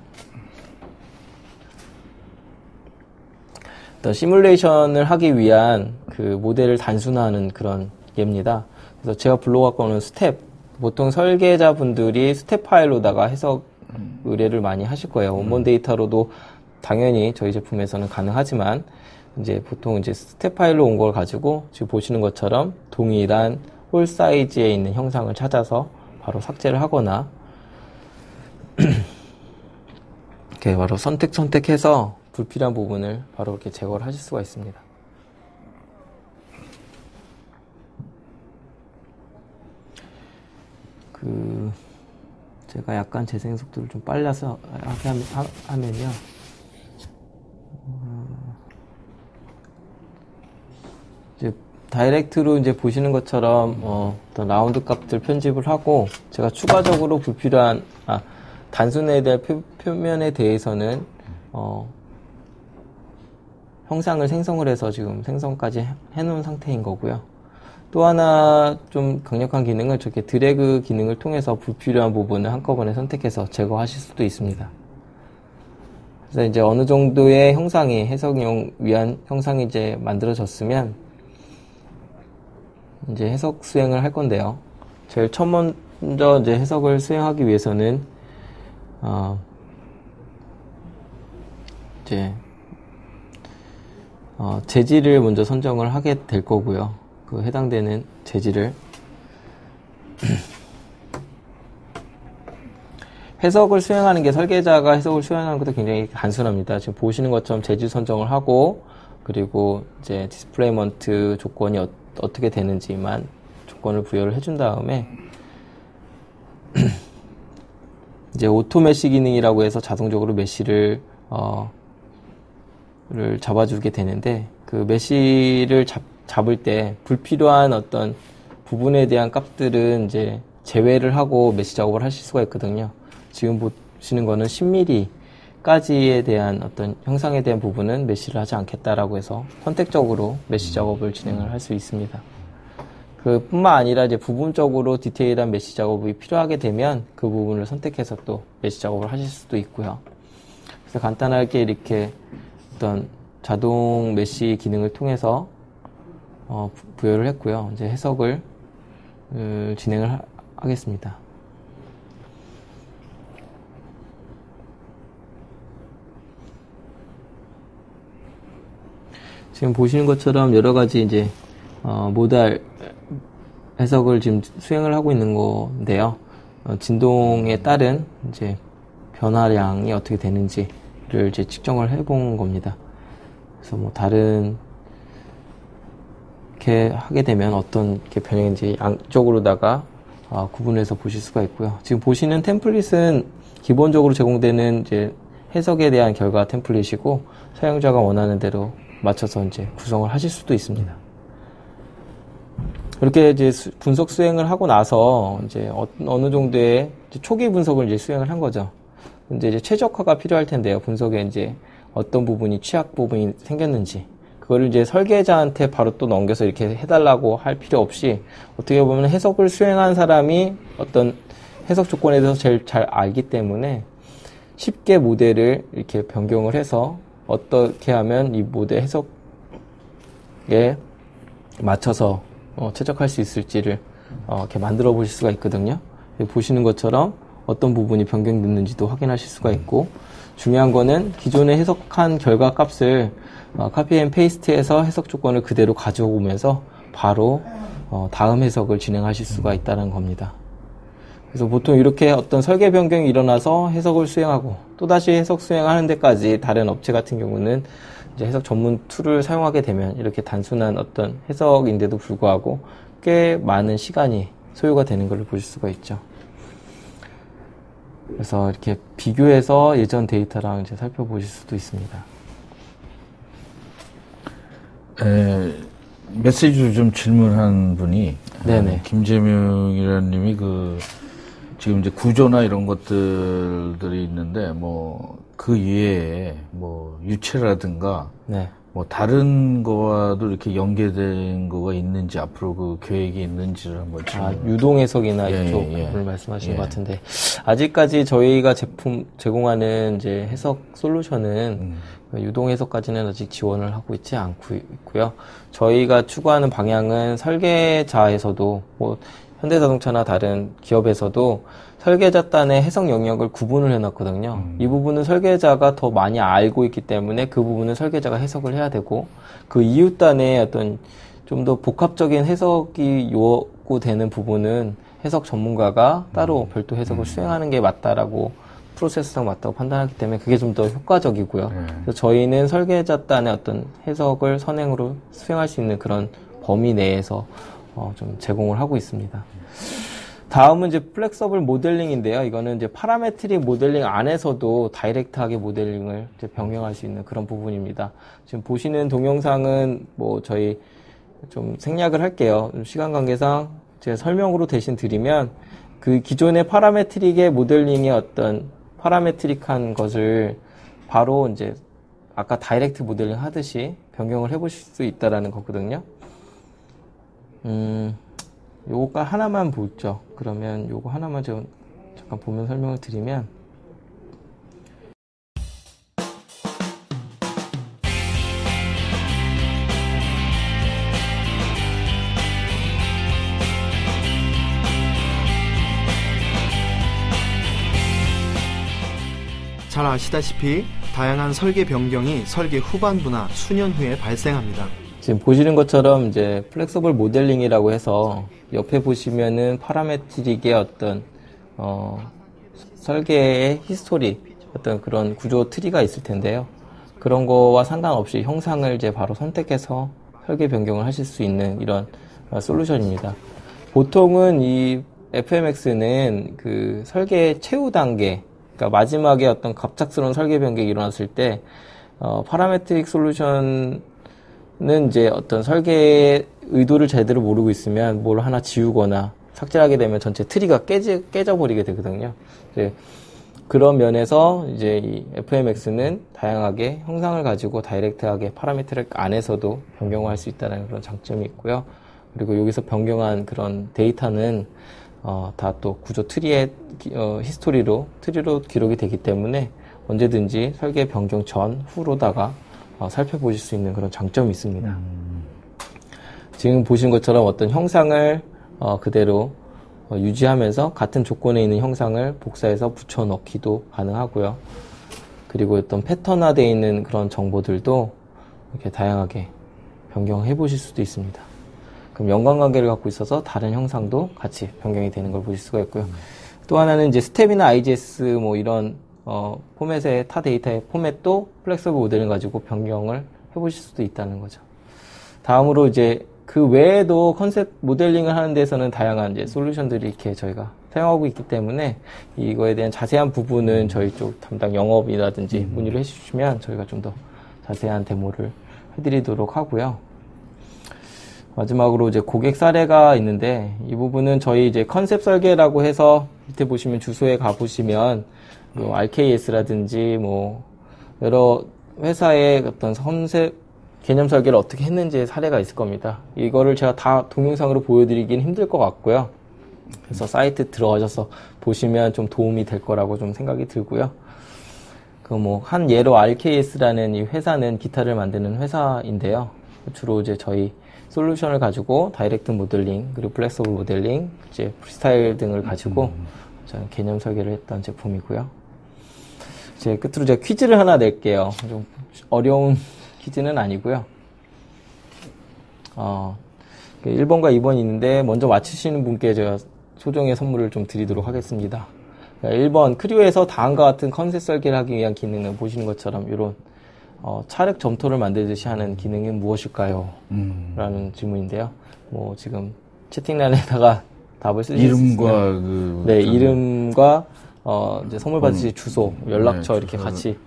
어떤 시뮬레이션을 하기 위한 모델을 단순화하는 그런 예입니다. 그래서 제가 불러갖고 오는 스텝, 보통 설계자분들이 스텝 파일로다가 해석 의뢰를 많이 하실 거예요. 원본 데이터로도 당연히 저희 제품에서는 가능하지만 이제 보통 이제 스텝 파일로 온 걸 가지고 지금 보시는 것처럼 동일한 홀 사이즈에 있는 형상을 찾아서 바로 삭제를 하거나 이렇게 바로 선택해서 불필요한 부분을 바로 이렇게 제거를 하실 수가 있습니다. 제가 약간 재생 속도를 좀 빨라서 하게 하면요. 이제 다이렉트로 이제 보시는 것처럼 어떤 라운드 값들 편집을 하고 제가 추가적으로 불필요한 단순에 대한 표면에 대해서는 형상을 생성을 해서 지금 생성까지 해놓은 상태인 거고요. 또 하나 좀 강력한 기능은 저렇게 드래그 기능을 통해서 불필요한 부분을 한꺼번에 선택해서 제거하실 수도 있습니다. 그래서 이제 어느 정도의 형상이 해석용 위한 형상이 이제 만들어졌으면 이제 해석 수행을 할 건데요. 제일 먼저 이제 해석을 수행하기 위해서는 이제 재질을 먼저 선정을 하게 될 거고요. 그 해당되는 재질을 해석을 수행하는 게 설계자가 해석을 수행하는 것도 굉장히 단순합니다. 지금 보시는 것처럼 재질 선정을 하고 그리고 이제 디스플레이먼트 조건이 어떻게 되는지만 조건을 부여를 해준 다음에 이제 오토 메시 기능이라고 해서 자동적으로 메시를 잡아주게 되는데 그 메시를 잡을 때 불필요한 어떤 부분에 대한 값들은 이제 제외를 하고 메시 작업을 하실 수가 있거든요. 지금 보시는 거는 10mm까지에 대한 어떤 형상에 대한 부분은 메시를 하지 않겠다라고 해서 선택적으로 메시 작업을 진행을 할 수 있습니다. 그뿐만 아니라 이제 부분적으로 디테일한 메시 작업이 필요하게 되면 그 부분을 선택해서 또 메시 작업을 하실 수도 있고요. 그래서 간단하게 이렇게 어떤 자동 메시 기능을 통해서 부여를 했고요. 이제 해석을 진행을 하겠습니다. 지금 보시는 것처럼 여러 가지 이제 모달 해석을 지금 수행을 하고 있는 건데요. 진동에 따른 이제 변화량이 어떻게 되는지를 이제 측정을 해본 겁니다. 그래서 뭐 다른 이렇게 하게 되면 어떤 이렇게 변형인지 양쪽으로다가 구분해서 보실 수가 있고요. 지금 보시는 템플릿은 기본적으로 제공되는 이제 해석에 대한 결과 템플릿이고 사용자가 원하는 대로 맞춰서 이제 구성을 하실 수도 있습니다. 이렇게 이제 분석 수행을 하고 나서 이제 어느 정도의 이제 초기 분석을 이제 수행을 한 거죠. 근데 이제 최적화가 필요할 텐데요. 분석에 이제 어떤 부분이 취약 부분이 생겼는지 그거를 이제 설계자한테 바로 또 넘겨서 이렇게 해달라고 할 필요 없이 어떻게 보면 해석을 수행한 사람이 어떤 해석 조건에 대해서 제일 잘 알기 때문에 쉽게 모델을 이렇게 변경을 해서 어떻게 하면 이 모델 해석에 맞춰서 최적화할 수 있을지를 이렇게 만들어 보실 수가 있거든요. 보시는 것처럼 어떤 부분이 변경됐는지도 확인하실 수가 있고 중요한 거는 기존에 해석한 결과 값을 카피 앤 페이스트해서 해석 조건을 그대로 가져오면서 바로 다음 해석을 진행하실 수가 있다는 겁니다. 그래서 보통 이렇게 어떤 설계 변경이 일어나서 해석을 수행하고 또다시 해석 수행하는 데까지 다른 업체 같은 경우는 이제 해석 전문 툴을 사용하게 되면 이렇게 단순한 어떤 해석인데도 불구하고 꽤 많은 시간이 소요가 되는 걸 보실 수가 있죠. 그래서 이렇게 비교해서 예전 데이터랑 이제 살펴보실 수도 있습니다. 메시지로 좀 질문한 분이 네네. 김재명이라는 님이 지금 이제 구조나 이런 것들이 있는데 그 이외에 유체라든가 네. 다른 거와도 이렇게 연계된 거가 있는지 앞으로 그 계획이 있는지를 한번 유동 해석이나 이쪽을 말씀하시는 것 같은데 아직까지 저희가 제공하는 이제 해석 솔루션은 유동 해석까지는 아직 지원을 하고 있지 않고 있고요. 저희가 추구하는 방향은 설계자에서도 현대자동차나 다른 기업에서도 설계자단의 해석 영역을 구분을 해놨거든요. 이 부분은 설계자가 더 많이 알고 있기 때문에 그 부분은 설계자가 해석을 해야 되고 그 이웃단의 어떤 좀 더 복합적인 해석이 요구되는 부분은 해석 전문가가 따로 별도 해석을 수행하는 게 맞다라고 프로세스상 맞다고 판단하기 때문에 그게 좀 더 효과적이고요. 그래서 저희는 설계자단의 어떤 해석을 선행으로 수행할 수 있는 그런 범위 내에서 좀 제공을 하고 있습니다. 다음은 이제 플렉서블 모델링인데요. 이거는 이제 파라메트릭 모델링 안에서도 다이렉트하게 모델링을 이제 병행할 수 있는 그런 부분입니다. 지금 보시는 동영상은 저희 좀 생략을 할게요. 시간 관계상 제가 설명으로 대신 드리면 그 기존의 파라메트릭의 모델링의 어떤 파라메트릭한 것을 바로 이제 아까 다이렉트 모델링 하듯이 변경을 해보실 수 있다라는 거거든요. 요거 하나만 보죠. 그러면 요거 하나만 좀 잠깐 보면 설명을 드리면 잘 아시다시피 다양한 설계 변경이 설계 후반부나 수년 후에 발생합니다. 지금 보시는 것처럼 이제 플렉서블 모델링이라고 해서 옆에 보시면은 파라메트릭의 어떤 설계의 히스토리, 어떤 그런 구조 트리가 있을 텐데요. 그런 거와 상관없이 형상을 이제 바로 선택해서 설계 변경을 하실 수 있는 이런 솔루션입니다. 보통은 이 FMX는 그 설계 최후 단계, 그러니까 마지막에 어떤 갑작스러운 설계 변경이 일어났을 때 파라메트릭 솔루션은 이제 어떤 설계의 의도를 제대로 모르고 있으면 뭘 하나 지우거나 삭제하게 되면 전체 트리가 깨져버리게 되거든요. 이제 그런 면에서 이제 이 FMX는 다양하게 형상을 가지고 다이렉트하게 파라메트릭 안에서도 변경을 할 수 있다는 그런 장점이 있고요. 그리고 여기서 변경한 그런 데이터는 다 또 구조 트리의 히스토리로 트리로 기록이 되기 때문에 언제든지 설계 변경 전, 후로다가 살펴보실 수 있는 그런 장점이 있습니다. 지금 보신 것처럼 어떤 형상을 그대로 유지하면서 같은 조건에 있는 형상을 복사해서 붙여넣기도 가능하고요. 그리고 어떤 패턴화되어 있는 그런 정보들도 이렇게 다양하게 변경해 보실 수도 있습니다. 그럼 연관관계를 갖고 있어서 다른 형상도 같이 변경이 되는 걸 보실 수가 있고요. 또 하나는 이제 스텝이나 IGS 뭐 이런 포맷의 타 데이터의 포맷도 플렉서블 모델을 가지고 변경을 해보실 수도 있다는 거죠. 다음으로 이제 그 외에도 컨셉 모델링을 하는 데서는 다양한 이제 솔루션들이 이렇게 저희가 사용하고 있기 때문에 이거에 대한 자세한 부분은 저희 쪽 담당 영업이라든지 문의를 해주시면 저희가 좀 더 자세한 데모를 해드리도록 하고요. 마지막으로 이제 고객 사례가 있는데 이 부분은 저희 이제 컨셉 설계라고 해서 밑에 보시면 주소에 가보시면 뭐 RKS라든지 뭐 여러 회사의 어떤 컨셉 개념 설계를 어떻게 했는지의 사례가 있을 겁니다. 이거를 제가 다 동영상으로 보여드리긴 힘들 것 같고요. 그래서 사이트 들어가셔서 보시면 좀 도움이 될 거라고 좀 생각이 들고요. 그 뭐 한 예로 RKS라는 이 회사는 기타를 만드는 회사인데요. 주로 이제 저희 솔루션을 가지고 다이렉트 모델링 그리고 플렉서블 모델링, 이제 프리스타일 등을 가지고 저는 개념 설계를 했던 제품이고요. 이제 끝으로 제가 퀴즈를 하나 낼게요. 좀 어려운 퀴즈는 아니고요. 1번과 2번이 있는데 먼저 맞추시는 분께 제가 소정의 선물을 좀 드리도록 하겠습니다. 1번, 크리오에서 다음과 같은 컨셉 설계를 하기 위한 기능은 보시는 것처럼 이런 차력 점토를 만들듯이 하는 기능이 무엇일까요? 라는 질문인데요. 뭐 지금 채팅란에다가 답을 쓰실 수 있으면 네, 이름과 이제 선물 받으실 주소, 연락처 이렇게 같이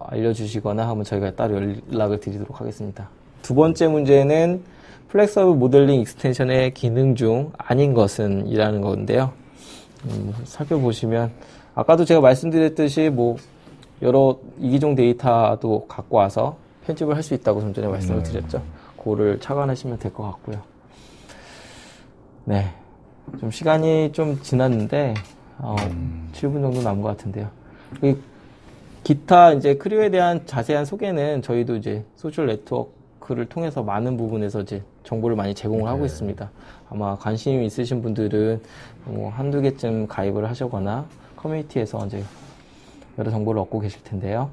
알려주시거나 하면 저희가 따로 연락을 드리도록 하겠습니다. 두 번째 문제는 플렉서블 모델링 익스텐션의 기능 중 아닌 것은 이라는 건데요. 살펴보시면 아까도 제가 말씀드렸듯이 뭐 여러 이기종 데이터도 갖고 와서 편집을 할 수 있다고 좀 전에 말씀을 드렸죠. 그거를 착안하시면 될 것 같고요. 네, 좀 시간이 좀 지났는데 7분 정도 남은 것 같은데요. 기타 이제 크리오에 대한 자세한 소개는 저희도 이제 소셜 네트워크를 통해서 많은 부분에서 이제 정보를 많이 제공을 하고 있습니다. 아마 관심이 있으신 분들은 뭐 한두 개쯤 가입을 하시거나 커뮤니티에서 이제 여러 정보를 얻고 계실 텐데요.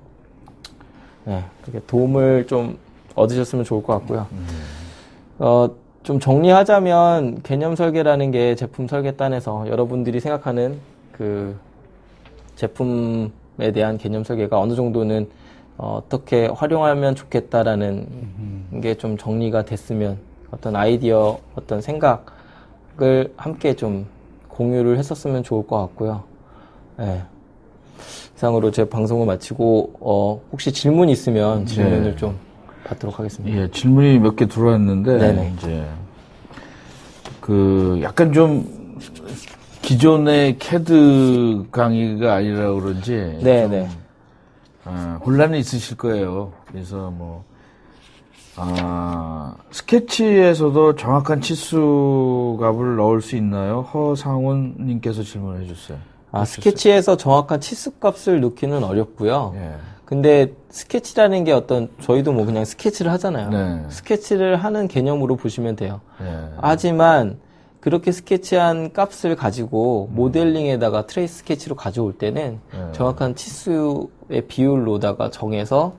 네, 그렇게 도움을 좀 얻으셨으면 좋을 것 같고요. 좀 정리하자면 개념 설계라는 게 제품 설계단에서 여러분들이 생각하는 그 제품에 대한 개념 설계가 어느 정도는 어떻게 활용하면 좋겠다라는 게 좀 정리가 됐으면 어떤 아이디어, 어떤 생각을 함께 좀 공유를 했었으면 좋을 것 같고요. 네. 이상으로 제 방송을 마치고 혹시 질문이 있으면 질문을 좀 받도록 하겠습니다. 예, 질문이 몇 개 들어왔는데 네네. 이제 그 약간 좀 기존의 CAD 강의가 아니라 그런지 네네. 혼란이 있으실 거예요. 그래서 뭐 스케치에서도 정확한 치수 값을 넣을 수 있나요? 허상훈님께서 질문해 주셨어요. 스케치에서 정확한 치수 값을 넣기는 어렵고요. 예. 근데 스케치라는 게 어떤 저희도 뭐 그냥 스케치를 하잖아요. 네. 스케치를 하는 개념으로 보시면 돼요. 예. 하지만 그렇게 스케치한 값을 가지고 모델링에다가 트레이스 스케치로 가져올 때는 정확한 치수의 비율로다가 정해서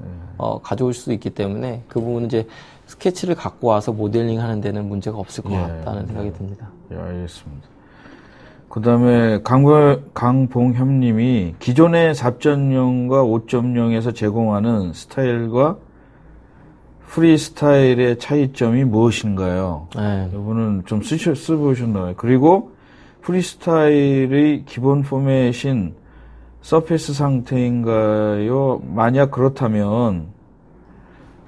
가져올 수 있기 때문에 그 부분은 이제 스케치를 갖고 와서 모델링 하는 데는 문제가 없을 것 같다는 생각이 듭니다. 예, 알겠습니다. 그 다음에 강봉협님이 기존의 4.0과 5.0에서 제공하는 스타일과 프리스타일의 차이점이 무엇인가요? 네. 이분은 좀 써보셨나요? 그리고 프리스타일의 기본 포맷인 서페이스 상태인가요? 만약 그렇다면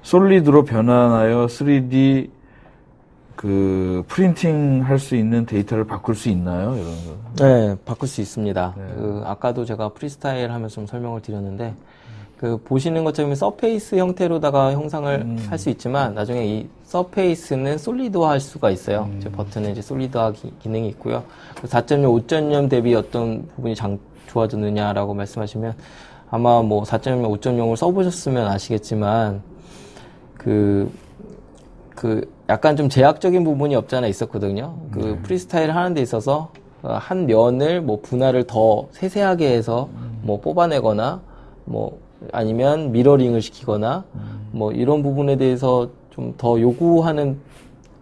솔리드로 변환하여 3D 그 프린팅 할 수 있는 데이터를 바꿀 수 있나요? 이런 거. 네, 바꿀 수 있습니다. 네. 아까도 제가 프리스타일 하면서 좀 설명을 드렸는데, 보시는 것처럼 서페이스 형태로다가 형상을 할 수 있지만, 나중에 이 서페이스는 솔리드화 할 수가 있어요. 버튼에 이제 솔리드화 기능이 있고요. 4.0, 5.0 대비 어떤 부분이 좋아졌느냐라고 말씀하시면, 아마 뭐 4.0, 5.0을 써보셨으면 아시겠지만, 약간 좀 제약적인 부분이 없지 않아 있었거든요. 프리스타일 하는 데 있어서 한 면을 뭐 분할을 더 세세하게 해서 뭐 뽑아내거나 뭐 아니면 미러링을 시키거나 뭐 이런 부분에 대해서 좀 더 요구하는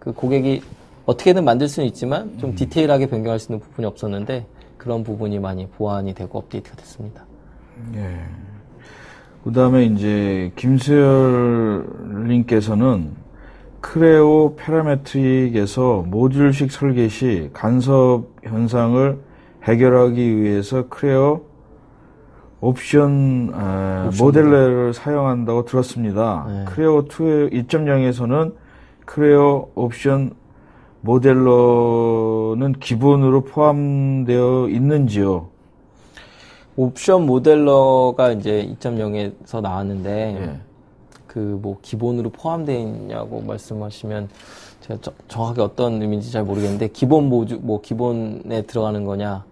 그 고객이 어떻게든 만들 수는 있지만 좀 디테일하게 변경할 수 있는 부분이 없었는데 그런 부분이 많이 보완이 되고 업데이트가 됐습니다. 예. 그 다음에 이제 김수열님께서는 크레오 패러메트릭에서 모듈식 설계 시 간섭 현상을 해결하기 위해서 크레오 옵션 모델러를 사용한다고 들었습니다. 네. 크레오 2.0에서는 크레오 옵션 모델러는 기본으로 포함되어 있는지요? 옵션 모델러가 이제 2.0에서 나왔는데 뭐 기본으로 포함되어 있냐고 말씀하시면 제가 정확하게 어떤 의미인지 잘 모르겠는데 기본 기본에 들어가는 거냐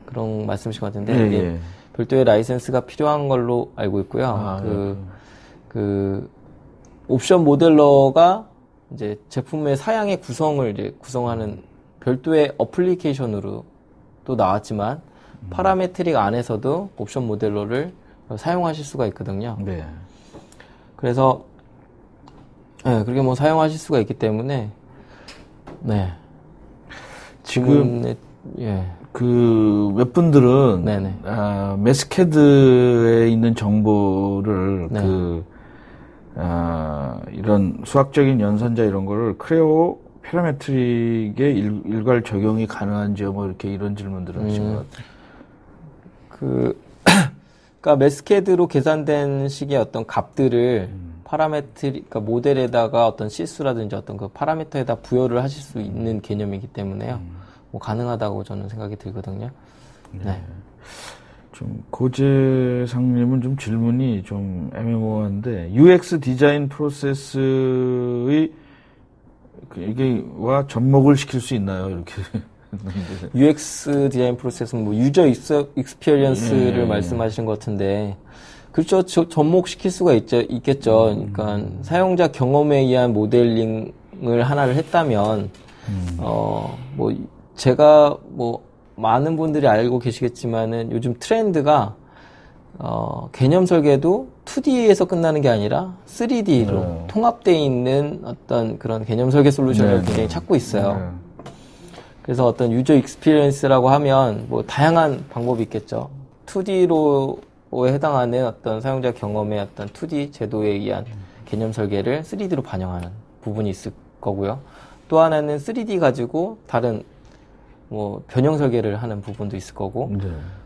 그런 말씀이신 것 같은데 이게 별도의 라이센스가 필요한 걸로 알고 있고요. 옵션 모델러가 이제 제품의 사양의 구성을 이제 구성하는 별도의 어플리케이션으로 또 나왔지만 파라메트릭 안에서도 옵션 모델러를 사용하실 수가 있거든요. 네. 그래서 그렇게 뭐 사용하실 수가 있기 때문에 지금 몇 분들은 메스케드에 있는 정보를 이런 수학적인 연산자 이런 거를 크레오 패러메트릭에 일괄 적용이 가능한지요? 뭐 이렇게 이런 질문들을 하신 것 같아요. 그러니까 메스케드로 계산된 식의 어떤 값들을 파라메트릭, 그러니까 모델에다가 어떤 실수라든지 어떤 그 파라미터에다 부여를 하실 수 있는 개념이기 때문에요. 뭐 가능하다고 저는 생각이 들거든요. 네. 좀 고재상님은 좀 질문이 좀 애매모호한데 UX 디자인 프로세스의 이게와 접목을 시킬 수 있나요? 이렇게. UX 디자인 프로세스는 뭐 유저 익스피리언스를 말씀하시는 것 같은데 그렇죠. 접목시킬 수가 있겠죠. 그러니까 사용자 경험에 의한 모델링을 하나를 했다면 뭐 제가 뭐 많은 분들이 알고 계시겠지만은 요즘 트렌드가 개념 설계도 2D에서 끝나는 게 아니라 3D로 통합되어 있는 어떤 그런 개념 설계 솔루션을 굉장히 찾고 있어요. 그래서 어떤 유저 익스피리언스라고 하면 뭐 다양한 방법이 있겠죠. 2D로에 해당하는 어떤 사용자 경험의 어떤 2D 제도에 의한 개념 설계를 3D로 반영하는 부분이 있을 거고요. 또 하나는 3D 가지고 다른 뭐 변형 설계를 하는 부분도 있을 거고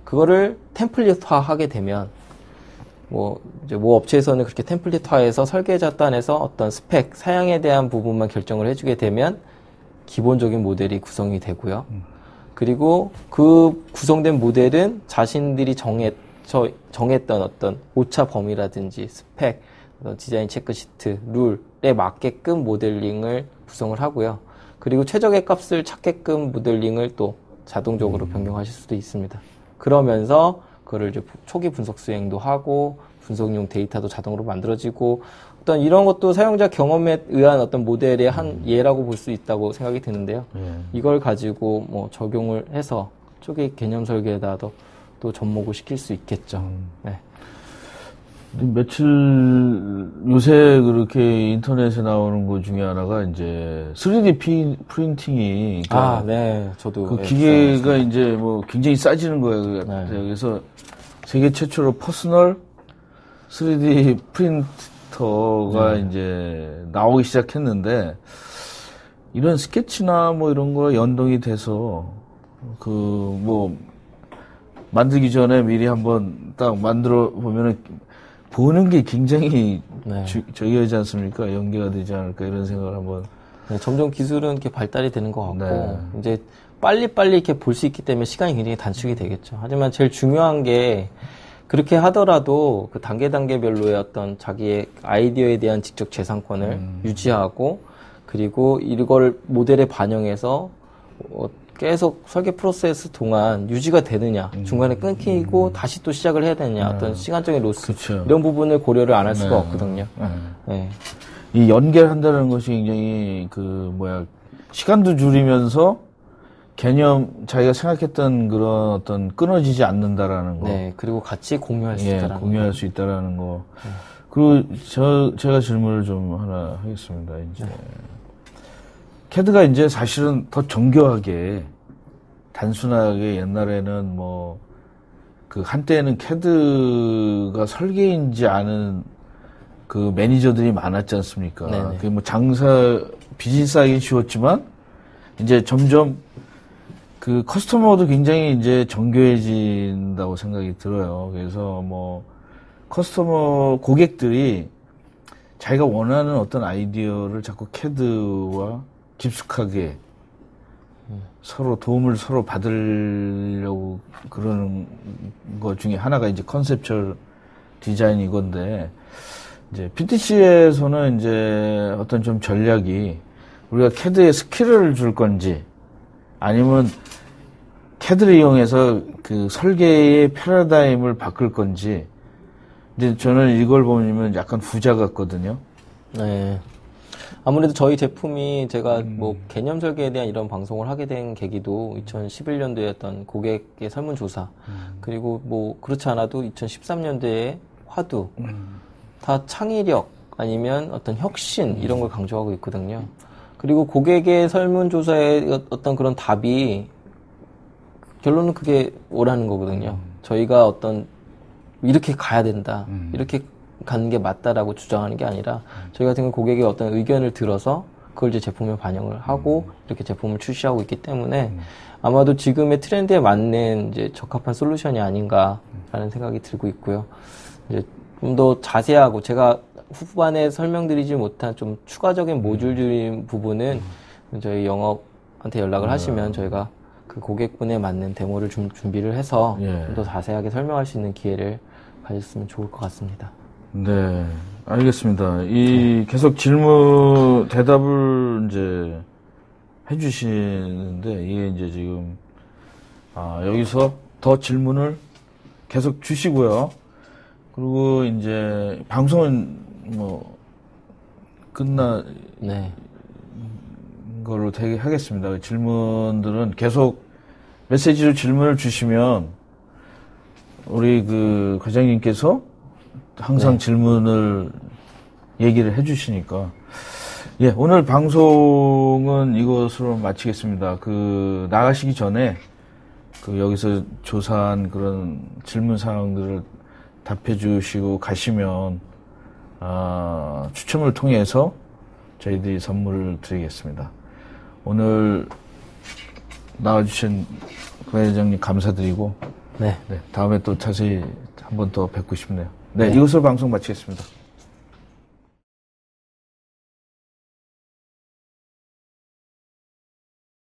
그거를 템플릿화 하게 되면 뭐 이제 뭐 업체에서는 그렇게 템플릿화해서 설계자 단에서 어떤 스펙, 사양에 대한 부분만 결정을 해주게 되면 기본적인 모델이 구성이 되고요. 그리고 그 구성된 모델은 자신들이 정했던 어떤 오차 범위라든지 스펙, 디자인 체크시트, 룰에 맞게끔 모델링을 구성을 하고요. 그리고 최적의 값을 찾게끔 모델링을 또 자동적으로 변경하실 수도 있습니다. 그러면서 그거를 이제 초기 분석 수행도 하고 분석용 데이터도 자동으로 만들어지고 어떤 이런 것도 사용자 경험에 의한 어떤 모델의 한 예라고 볼 수 있다고 생각이 드는데요. 이걸 가지고 뭐 적용을 해서 초기 개념 설계에다도 또 접목을 시킬 수 있겠죠. 네. 며칠 요새 그렇게 인터넷에 나오는 것 중에 하나가 이제 3D 프린팅이 그러니까 네, 저도 그 기계가 이제 뭐 굉장히 싸지는 거예요. 네. 그래서 세계 최초로 퍼스널 3D 프린터가 이제 나오기 시작했는데 이런 스케치나 뭐 이런 거 연동이 돼서 그 뭐 만들기 전에 미리 한번 딱 만들어 보면은 보는 게 굉장히 저기 하지 않습니까? 연계가 되지 않을까 이런 생각을 한번. 네, 점점 기술은 이렇게 발달이 되는 것 같고 네. 이제 빨리빨리 이렇게 볼 수 있기 때문에 시간이 굉장히 단축이 되겠죠. 하지만 제일 중요한 게 그렇게 하더라도 그 단계별로의 어떤 자기의 아이디어에 대한 직접 재산권을 유지하고 그리고 이걸 모델에 반영해서 계속 설계 프로세스 동안 유지가 되느냐, 중간에 끊기고 다시 또 시작을 해야 되느냐, 어떤 시간적인 로스, 그쵸. 이런 부분을 고려를 안 할 수가 없거든요. 네. 이 연결한다는 것이 굉장히 시간도 줄이면서 자기가 생각했던 그런 어떤 끊어지지 않는다라는 거. 네, 그리고 같이 공유할 수 있다라는 공유할 거. 수 있다라는 거. 그리고 제가 질문을 좀 하나 하겠습니다. 이제. CAD가 이제 사실은 더 정교하게 단순하게 옛날에는 한때는 CAD가 설계인지 아는 그 매니저들이 많았지 않습니까? 네네. 그게 비즈니스 하기 쉬웠지만 이제 점점 그 커스터머도 굉장히 이제 정교해진다고 생각이 들어요. 그래서 커스터머 고객들이 자기가 원하는 어떤 아이디어를 자꾸 CAD와 깊숙하게 서로 도움을 받으려고 그러는 것 중에 하나가 이제 컨셉츄얼 디자인 이건데, 이제 PTC에서는 이제 어떤 좀 전략이 우리가 CAD에 스킬을 줄 건지 아니면 CAD를 이용해서 그 설계의 패러다임을 바꿀 건지, 근데 저는 이걸 보면 약간 후자 같거든요. 네. 아무래도 저희 제품이 제가 개념 설계에 대한 이런 방송을 하게 된 계기도 2011년도에 어떤 고객의 설문조사, 그리고 그렇지 않아도 2013년도에 화두, 다 창의력 아니면 어떤 혁신 이런 걸 강조하고 있거든요. 그리고 고객의 설문조사의 어떤 그런 답이 결론은 그게 오라는 거거든요. 저희가 이렇게 가야 된다, 이렇게 가는 게 맞다라고 주장하는 게 아니라 저희 같은 경우 고객의 어떤 의견을 들어서 그걸 이제 제품에 반영을 하고 이렇게 제품을 출시하고 있기 때문에 아마도 지금의 트렌드에 맞는 이제 적합한 솔루션이 아닌가라는 생각이 들고 있고요. 이제 좀 더 자세하고 제가 후반에 설명드리지 못한 좀 추가적인 모듈적인 부분은 저희 영업한테 연락을 하시면 저희가 그 고객분에 맞는 데모를 좀 준비를 해서 좀 더 자세하게 설명할 수 있는 기회를 가졌으면 좋을 것 같습니다. 네, 알겠습니다. 계속 대답을 이제 해주시는데, 이게 이제 지금, 여기서 더 질문을 계속 주시고요. 그리고 이제, 방송은 걸로 되게 하겠습니다. 질문들은 계속 메시지로 질문을 주시면, 우리 과장님께서 항상 질문을 얘기를 해주시니까. 오늘 방송은 이것으로 마치겠습니다. 나가시기 전에, 여기서 조사한 그런 질문 사항들을 답해 주시고 가시면, 추첨을 통해서 저희들이 선물을 드리겠습니다. 오늘 나와주신 부회장님 감사드리고, 다음에 또 자세히 한 번 더 뵙고 싶네요. 이것으로 방송 마치겠습니다.